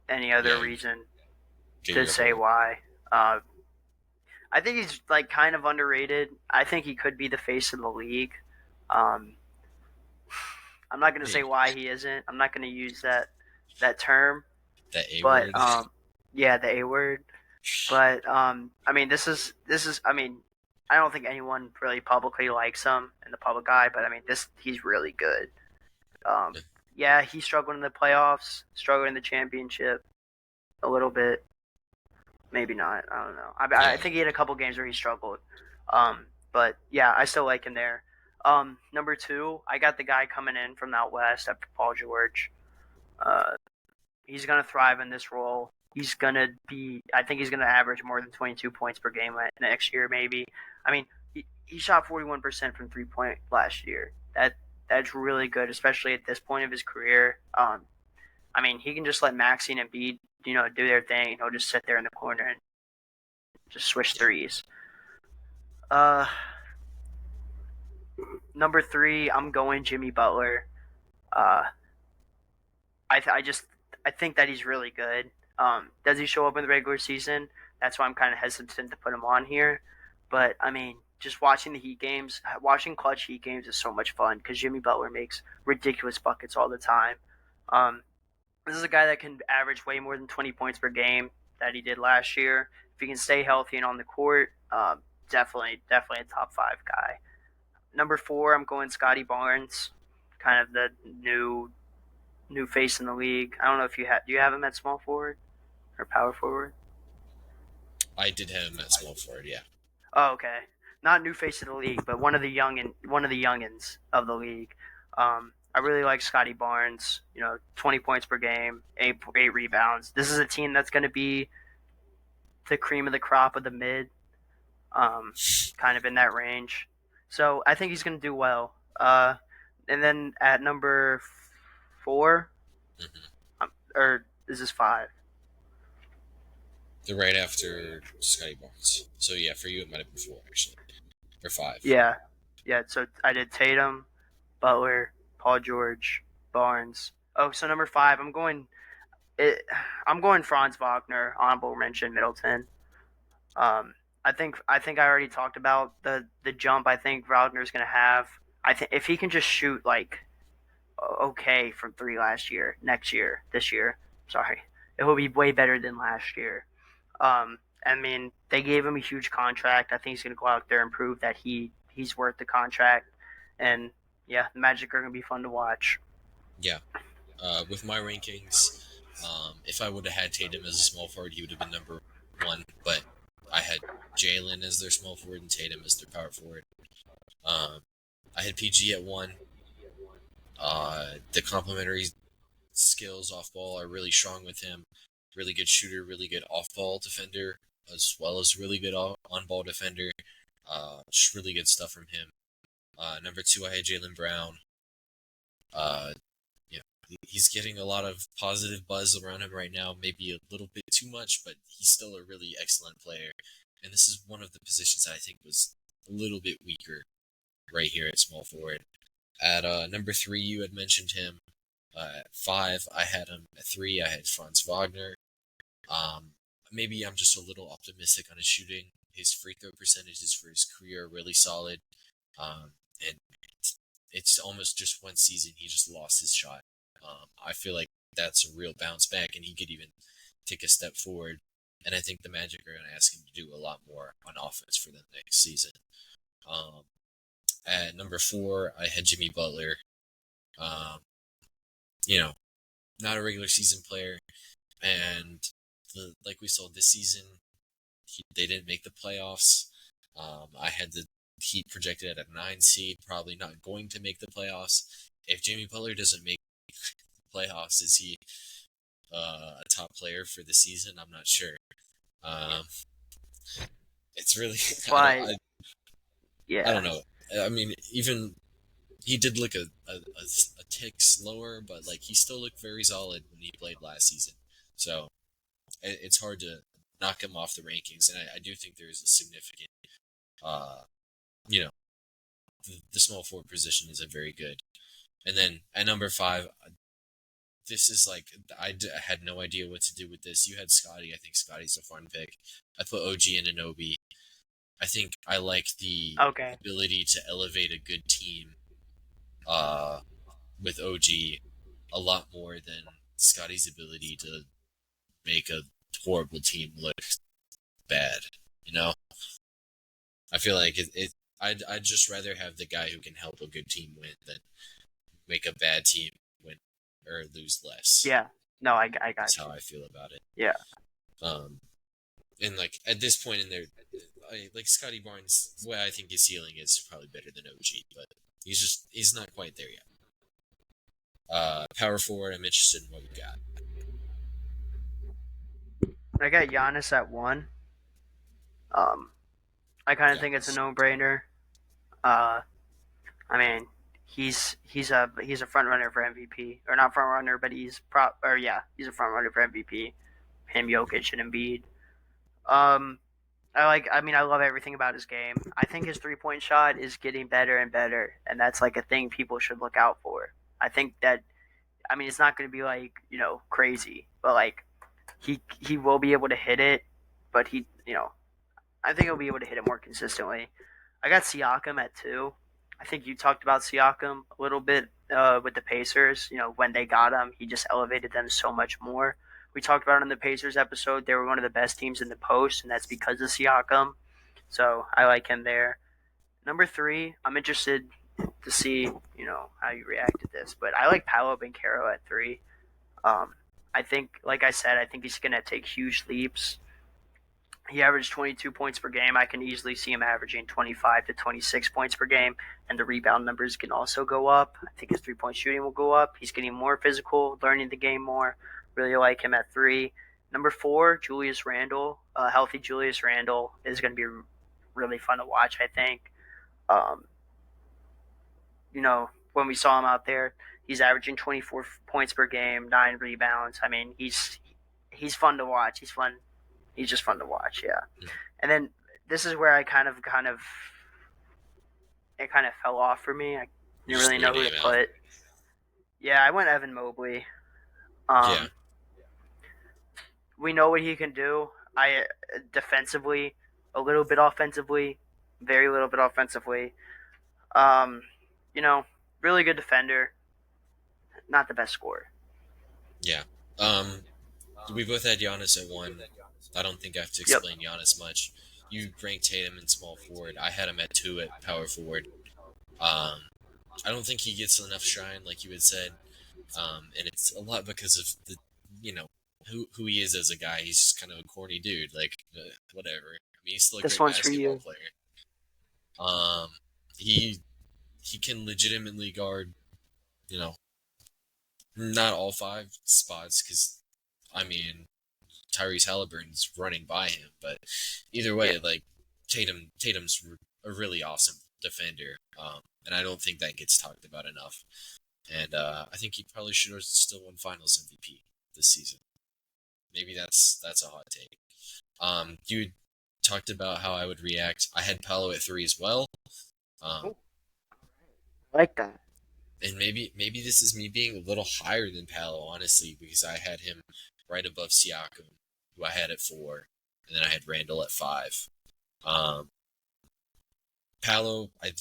Speaker 2: any other
Speaker 1: Yeah,
Speaker 2: reason
Speaker 1: get
Speaker 2: to
Speaker 1: your
Speaker 2: say
Speaker 1: whole.
Speaker 2: why. Uh, I think he's like kind of underrated. I think he could be the face of the league. Um, I'm not gonna say
Speaker 1: Hey,
Speaker 2: why he isn't. I'm not gonna use that term,
Speaker 1: that A
Speaker 2: but
Speaker 1: word.
Speaker 2: yeah, the A word. But I mean, this is. I mean, I don't think anyone really publicly likes him in the public eye, but I mean, he's really good. Um, yeah, he struggled in the playoffs, struggled in the championship a little bit. Maybe not. I don't know. I
Speaker 1: Yeah,
Speaker 2: think he had a couple games where he struggled. But yeah, I still like him there. Number two, I got the guy coming in from out west after Paul George. Uh, he's gonna thrive in this role. He's gonna be. I think he's gonna average more than 22 points per game next year, maybe. I mean, he shot 41% from 3 point last year. That's really good, especially at this point of his career. I mean, he can just let Maxey and Embiid, do their thing. He'll just sit there in the corner and just swish
Speaker 1: Yeah.
Speaker 2: threes. Uh, Number three, I'm going Jimmy Butler. Uh, I think that he's really good. Does he show up in the regular season? That's why I'm kind of hesitant to put him on here. But I mean, just watching the Heat games, watching clutch Heat games is so much fun because Jimmy Butler makes ridiculous buckets all the time. Um, this is a guy that can average way more than 20 points per game that he did last year. If he can stay healthy and on the court, definitely a top five guy. Number four, I'm going Scotty Barnes, kind of the new face in the league. I don't know if do you have him at small forward or power forward?
Speaker 1: I did have him at small forward. Yeah.
Speaker 2: Oh, okay. Not new face of the league, but one of the youngins of the league. I really like Scotty Barnes. 20 points per game, eight rebounds. This is a team that's going to be the cream of the crop of the mid, um, kind of in that range. So I think he's going to do well. And then at number four,
Speaker 1: Hmm.
Speaker 2: or is this five?
Speaker 1: The right after Scotty Barnes. So yeah, for you it might have been four actually, or five.
Speaker 2: Yeah, yeah. So I did Tatum, Butler, Paul George, Barnes. Oh, so number five, it, I'm going Franz Wagner, honorable mention Middleton. Um, I think I already talked about the jump. I think Wagner's gonna have. I think if he can just shoot like okay from three this year, sorry, it will be way better than last year. I mean, they gave him a huge contract. I think he's gonna go out there and prove that he's worth the contract. And yeah, the Magic are gonna be fun to watch.
Speaker 1: Yeah. With my rankings, if I would have had Tatum as a small forward, he would have been number one. But I had Jalen as their small forward and Tatum as their power forward. Um, I had PG at one. The complementary skills off ball are really strong with him. Really good shooter, really good off ball defender, as well as really good on ball defender. Just really good stuff from him. Number two, I had Jalen Brown. Uh, he's getting a lot of positive buzz around him right now. Maybe a little bit too much, but he's still a really excellent player. And this is one of the positions that I think was a little bit weaker right here at small forward. At number three, you had mentioned him. At five, I had him. At three, I had Franz Wagner. Um, Maybe I'm just a little optimistic on his shooting. His free throw percentages for his career are really solid. And it's almost just one season he just lost his shot. I feel like that's a real bounce back, and he could even take a step forward. And I think the Magic are going to ask him to do a lot more on offense for the next season. Um, at number four, I had Jimmy Butler. Um, you know, not a regular season player, and like we saw this season, they didn't make the playoffs. I had the Heat projected at a 9 seed, probably not going to make the playoffs. If Jimmy Butler doesn't make the playoffs, is he a top player for the season? I'm not sure. Um, it's really
Speaker 2: That's
Speaker 1: I don't
Speaker 2: why,
Speaker 1: I
Speaker 2: yeah,
Speaker 1: don't know. I mean, even he did look a tick slower, but like he still looked very solid when he played last season. So it's hard to knock him off the rankings, and I do think there is a significant, uh, you know, the small forward position is a very good. And then at number five, this is like I had no idea what to do with this. You had Scotty. I think Scotty's a fun pick. I put OG and Anobi. I think I like the
Speaker 2: okay,
Speaker 1: ability to elevate a good team uh, with OG a lot more than Scotty's ability to make a horrible team look bad. You know, I feel like I'd just rather have the guy who can help a good team win than make a bad team win or lose less.
Speaker 2: yeah. No, I
Speaker 1: That's
Speaker 2: got
Speaker 1: how
Speaker 2: you.
Speaker 1: I feel about it.
Speaker 2: Yeah,
Speaker 1: Um, and like at this point in their, like Scotty Barnes, what I think his ceiling is probably better than OG, but he's not quite there yet. Power forward, I'm interested in what you got.
Speaker 2: I got Giannis at one. Um, I kind of
Speaker 1: Yeah,
Speaker 2: think it's a no brainer. Uh, I mean, he's a front runner for MVP, or not front runner, but he's a front runner for MVP. Him, Jokic, and Embiid. Um, I love everything about his game. I think his 3 point shot is getting better and better, and that's like a thing people should look out for. I think that it's not going to be like crazy, but like he will be able to hit it, but I think he'll be able to hit it more consistently. I got Siakam at 2. I think you talked about Siakam a little bit with the Pacers. When they got him, he just elevated them so much more. We talked about it in the Pacers episode. They were one of the best teams in the post, and that's because of Siakam. So I like him there. Number 3, I'm interested to see how you react to this, but I like Paolo Banchero at 3. Um, I think, like I said, I think he's going to take huge leaps. He averaged 22 points per game. I can easily see him averaging 25 to 26 points per game, and the rebound numbers can also go up. I think his 3 point shooting will go up. He's getting more physical, learning the game more. Really like him at 3. Number 4, Julius Randle. Healthy Julius Randle is going to be really fun to watch, I think. Um, when we saw him out there, he's averaging 24 points per game, 9 rebounds. He's fun to watch. He's just fun to watch, yeah. And then this is where I it kind of fell off for me. I
Speaker 1: You
Speaker 2: didn't
Speaker 1: just
Speaker 2: really
Speaker 1: threw a
Speaker 2: know who to
Speaker 1: name out.
Speaker 2: put. Yeah, I went Evan Mobley.
Speaker 1: Yeah,
Speaker 2: Um, we know what he can do. I defensively, a little bit offensively, very little bit offensively. Um, you know, really good defender, not the best scorer.
Speaker 1: yeah. We both had Giannis at 1. I don't think I have to
Speaker 2: Yep.
Speaker 1: explain Giannis much. You ranked Tatum in small forward. I had him at 2 at power forward. Um, I don't think he gets enough shine, like you had said. And it's a lot because of the, you know, who he is as a guy. He's just kind of a corny dude, like whatever. I mean, he's still a
Speaker 2: This
Speaker 1: great
Speaker 2: one's for
Speaker 1: basketball
Speaker 2: you.
Speaker 1: player. Um, he he can legitimately guard, you know, not all 5 spots because I mean Tyrese Halliburton's running by him, but either
Speaker 2: Yeah.
Speaker 1: way, like Tatum's a really awesome defender, and I don't think that gets talked about enough. And I think he probably should have still won Finals MVP this season. Maybe that's a hot take. You talked about how I would react. I had Paolo at 3 as well. Um,
Speaker 2: Oh, I like that.
Speaker 1: and maybe this is me being a little higher than Paolo, honestly, because I had him right above Siakam, who I had at 4, and then I had Randall at 5. Um, Paolo, I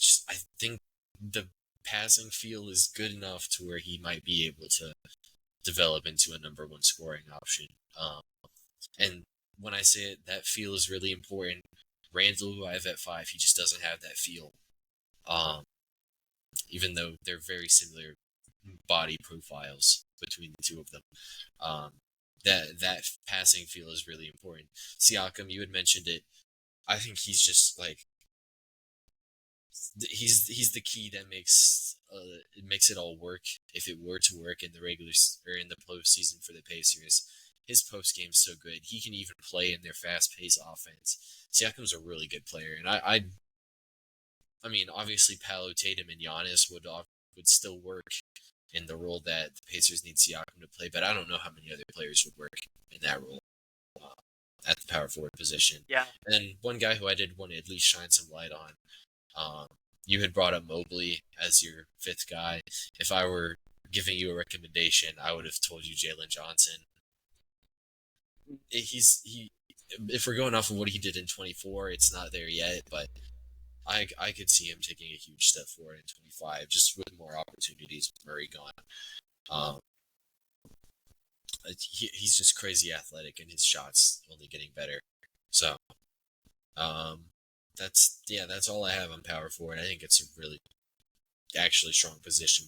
Speaker 1: think the passing feel is good enough to where he might be able to develop into a number 1 scoring option. And when I say it, that feel is really important. Randall, who I have at 5, he just doesn't have that feel. Um, even though they're very similar body profiles between the two of them. Um, that passing feel is really important. Siakam, you had mentioned it. I think he's just like he's the key that makes it all work. If it were to work in the regular or in the postseason for the Pacers, his post game's so good. He can even play in their fast paced offense. Siakam's a really good player, and I mean, obviously, Paolo, Tatum, and Giannis would still work in the role that the Pacers need Siakam to play, but I don't know how many other players would work in that role uh, at the power forward position.
Speaker 2: Yeah.
Speaker 1: And then one guy who I did want to at least shine some light on, you had brought up Mobley as your 5th guy. If I were giving you a recommendation, I would have told you Jalen Johnson. He. If we're going off of what he did in 24, it's not there yet, but I could see him taking a huge step forward in 25, just with more opportunities with Murray gone. Um, he's just crazy athletic, and his shots only getting better. So, um, that's all I have on power forward. I think it's a really actually strong position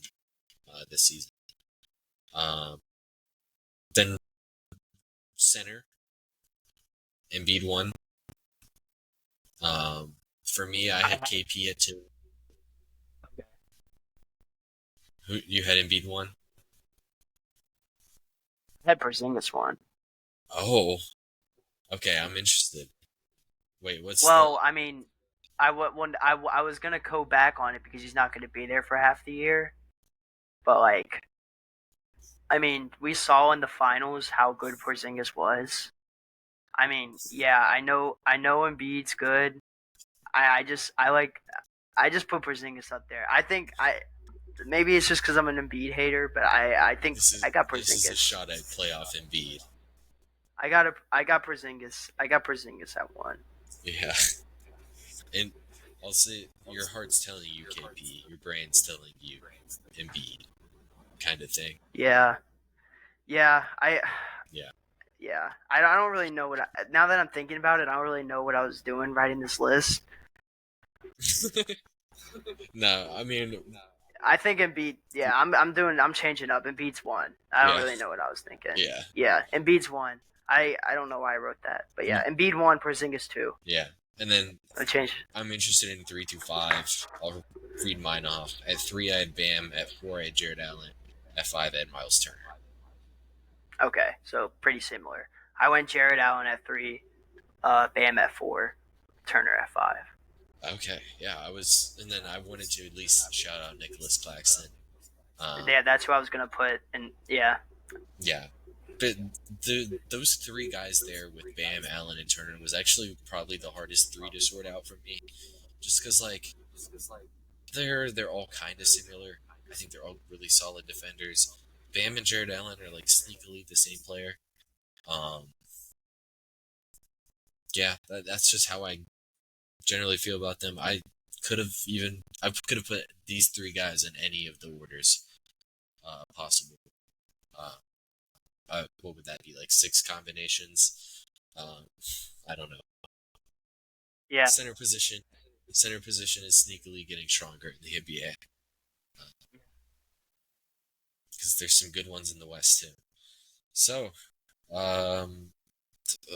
Speaker 1: this season. Um, then center, Embiid 1. For me, I had KP at 2. Who you had Embiid 1?
Speaker 2: I had Porzingis one.
Speaker 1: Oh, okay. I'm interested. Wait, what's the?
Speaker 2: Well, I was gonna go back on it because he's not gonna be there for half the year. But like, I mean, we saw in the finals how good Porzingis was. I mean, yeah, I know Embiid's good. I just put Porzingis up there. I think I maybe it's just because I'm an Embiid hater, but I think I got
Speaker 1: This is a
Speaker 2: Porzingis.
Speaker 1: shot at playoff Embiid.
Speaker 2: I got Porzingis. I got Porzingis at one.
Speaker 1: Yeah, and also your heart's telling you KP, your brain's telling you Embiid, kind of thing.
Speaker 2: Yeah, yeah.
Speaker 1: Yeah.
Speaker 2: I don't really know now that I'm thinking about it. I don't really know what I was doing writing this list.
Speaker 1: No, I mean,
Speaker 2: I think Embiid. Yeah, I'm changing up. Embiid's one. I don't
Speaker 1: yeah,
Speaker 2: really know what I was thinking.
Speaker 1: yeah,
Speaker 2: Yeah, Embiid's one. I don't know why I wrote that, but yeah, Embiid one, Porzingis two.
Speaker 1: yeah. And then
Speaker 2: I changed.
Speaker 1: I'm interested in 3-5. I'll read mine off. At 3, I had Bam. At 4, I had Jared Allen. At 5, I had Miles Turner.
Speaker 2: Okay, so pretty similar. I went Jared Allen at three, Bam at four, Turner at five.
Speaker 1: Okay, yeah, and then I wanted to at least shout out Nicholas Claxton.
Speaker 2: Yeah, that's who I was gonna put, and yeah,
Speaker 1: Yeah, but those three guys there with Bam, Allen, and Turner was actually probably the hardest three to sort out for me, just because like they're all kind of similar. I think they're all really solid defenders. Bam and Jared Allen are like sneakily the same player. Um, yeah, that's just how I generally feel about them. I could have put these three guys in any of the orders possible. Uh, what would that be, like 6 combinations? Um, I don't know.
Speaker 2: yeah,
Speaker 1: Center position. Center position is sneakily getting stronger in the NBA because there's some good ones in the West too. So, um,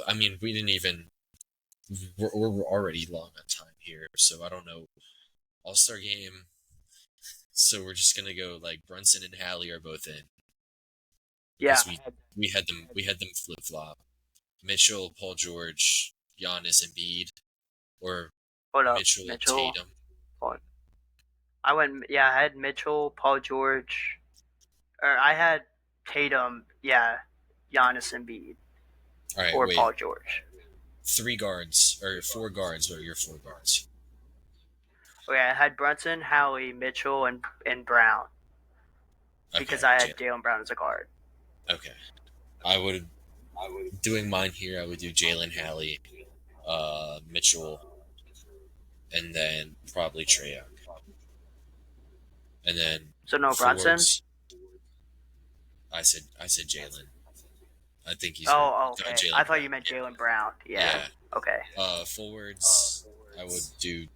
Speaker 1: I mean, we didn't even. We're already long on time here, so I don't know. All-Star game. So we're just gonna go like Brunson and Hallie are both in
Speaker 2: yeah.
Speaker 1: because we had them flip flop. Mitchell, Paul George, Giannis, Embiid, or
Speaker 2: Hold up,
Speaker 1: Mitchell,
Speaker 2: Mitchell.
Speaker 1: Tatum.
Speaker 2: Hold on. I went. Yeah, I had Mitchell, Paul George, or I had Tatum. Yeah, Giannis Embiid
Speaker 1: All right,
Speaker 2: or
Speaker 1: wait.
Speaker 2: Paul George.
Speaker 1: 3 guards or 4 guards. What are your 4 guards?
Speaker 2: Okay, I had Brunson, Howie, Mitchell, and Brown because
Speaker 1: Okay,
Speaker 2: I had Jalen Brown as a guard.
Speaker 1: okay. I would doing mine here. I would do Jalen Hallie, Mitchell, and then probably Trae Young, and then
Speaker 2: So no Brunson.
Speaker 1: forwards. I said Jalen. I think he's worth
Speaker 2: Oh, okay. I
Speaker 1: Jalen
Speaker 2: thought
Speaker 1: Brown.
Speaker 2: you meant Jalen Brown. Yeah.
Speaker 1: Yeah.
Speaker 2: Okay.
Speaker 1: Forwards. I would do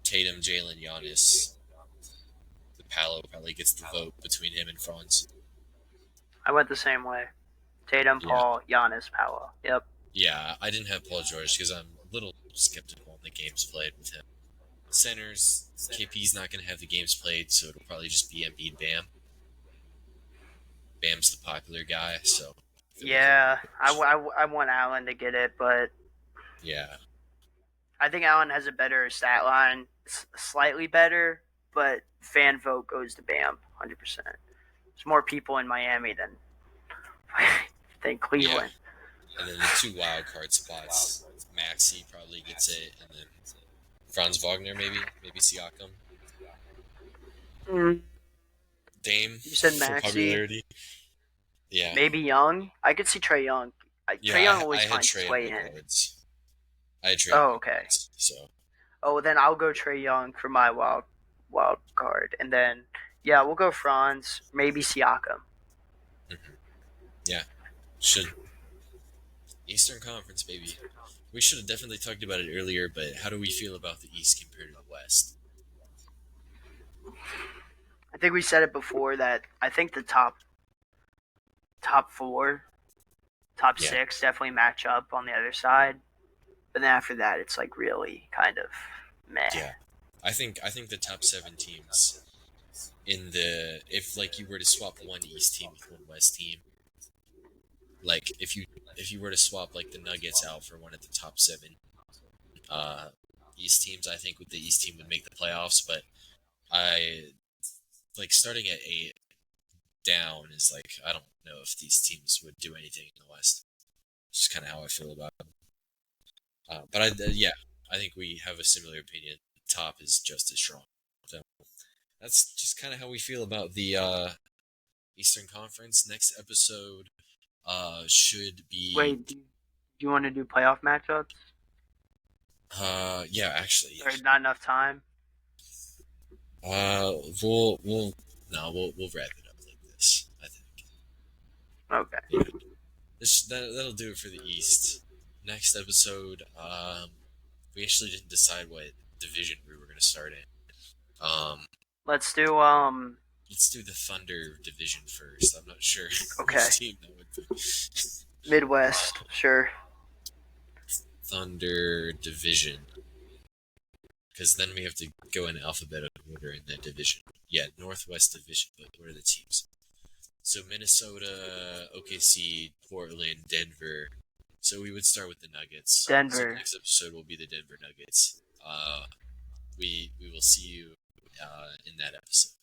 Speaker 1: Tatum, Jalen, Giannis. The Palo probably gets the vote between him and Franz.
Speaker 2: I went the same way. Tatum,
Speaker 1: Yeah.
Speaker 2: Paul, Giannis, Powell. Yep.
Speaker 1: Yeah, I didn't have Paul George because I'm a little skeptical on the games played with him. Centers, KP's not going to have the games played, so it'll probably just be Embiid Bam. Bam's the popular guy, so.
Speaker 2: Yeah, I want Allen to get it, but
Speaker 1: Yeah.
Speaker 2: I think Allen has a better stat line, slightly better, but fan vote goes to Bam, 100%. There's more people in Miami than
Speaker 1: Yeah.
Speaker 2: Cleveland.
Speaker 1: And then the 2 wild card spots. Maxey probably gets it, and then Franz Wagner maybe Siakam.
Speaker 2: Mm,
Speaker 1: Dame
Speaker 2: you said
Speaker 1: for
Speaker 2: Maxey,
Speaker 1: popularity. Yeah.
Speaker 2: maybe Young. I could see Trae Young.
Speaker 1: Yeah,
Speaker 2: Trae Young
Speaker 1: I
Speaker 2: always
Speaker 1: had
Speaker 2: finds
Speaker 1: Trey
Speaker 2: his
Speaker 1: in
Speaker 2: way
Speaker 1: my
Speaker 2: in.
Speaker 1: cards. I had Trey in
Speaker 2: Oh,
Speaker 1: my
Speaker 2: okay.
Speaker 1: cards, so.
Speaker 2: Oh, then I'll go Trae Young for my wild card, and then yeah, we'll go Franz, maybe Siakam.
Speaker 1: Mm-hmm. Yeah. Should. Eastern Conference, baby. We should have definitely talked about it earlier, but how do we feel about the East compared to the West?
Speaker 2: I think we said it before that I think the top four, top
Speaker 1: Yeah.
Speaker 2: six definitely match up on the other side, but then after that it's like really kind of meh.
Speaker 1: Yeah. I think the top 7 teams if like you were to swap one East team with one West team, like if you were to swap like the Nuggets out for one of the top 7 uh East teams. I think the East team would make the playoffs, but I like starting at 8 down is like I don't know if these teams would do anything in the West. It's just kind of how I feel about it. But yeah, I think we have a similar opinion. Top is just as strong. So that's just kind of how we feel about the Eastern Conference. Next episode should be
Speaker 2: Wait, do you want to do playoff matchups?
Speaker 1: yeah, actually,
Speaker 2: Or not enough time?
Speaker 1: we'll no, we'll wrap it up like this. I think.
Speaker 2: Okay.
Speaker 1: Yeah, that'll do it for the East. Next episode, we actually didn't decide what division we were gonna start in.
Speaker 2: Let's do
Speaker 1: Let's do the Thunder division first. I'm not sure
Speaker 2: okay.
Speaker 1: which team that would be.
Speaker 2: Midwest, sure.
Speaker 1: Thunder division, because then we have to go in alphabetical order in the division. Yeah, Northwest division. But what are the teams? So Minnesota, OKC, Portland, Denver. So we would start with the Nuggets. So
Speaker 2: Denver.
Speaker 1: next episode will be the Denver Nuggets. We will see you in that episode.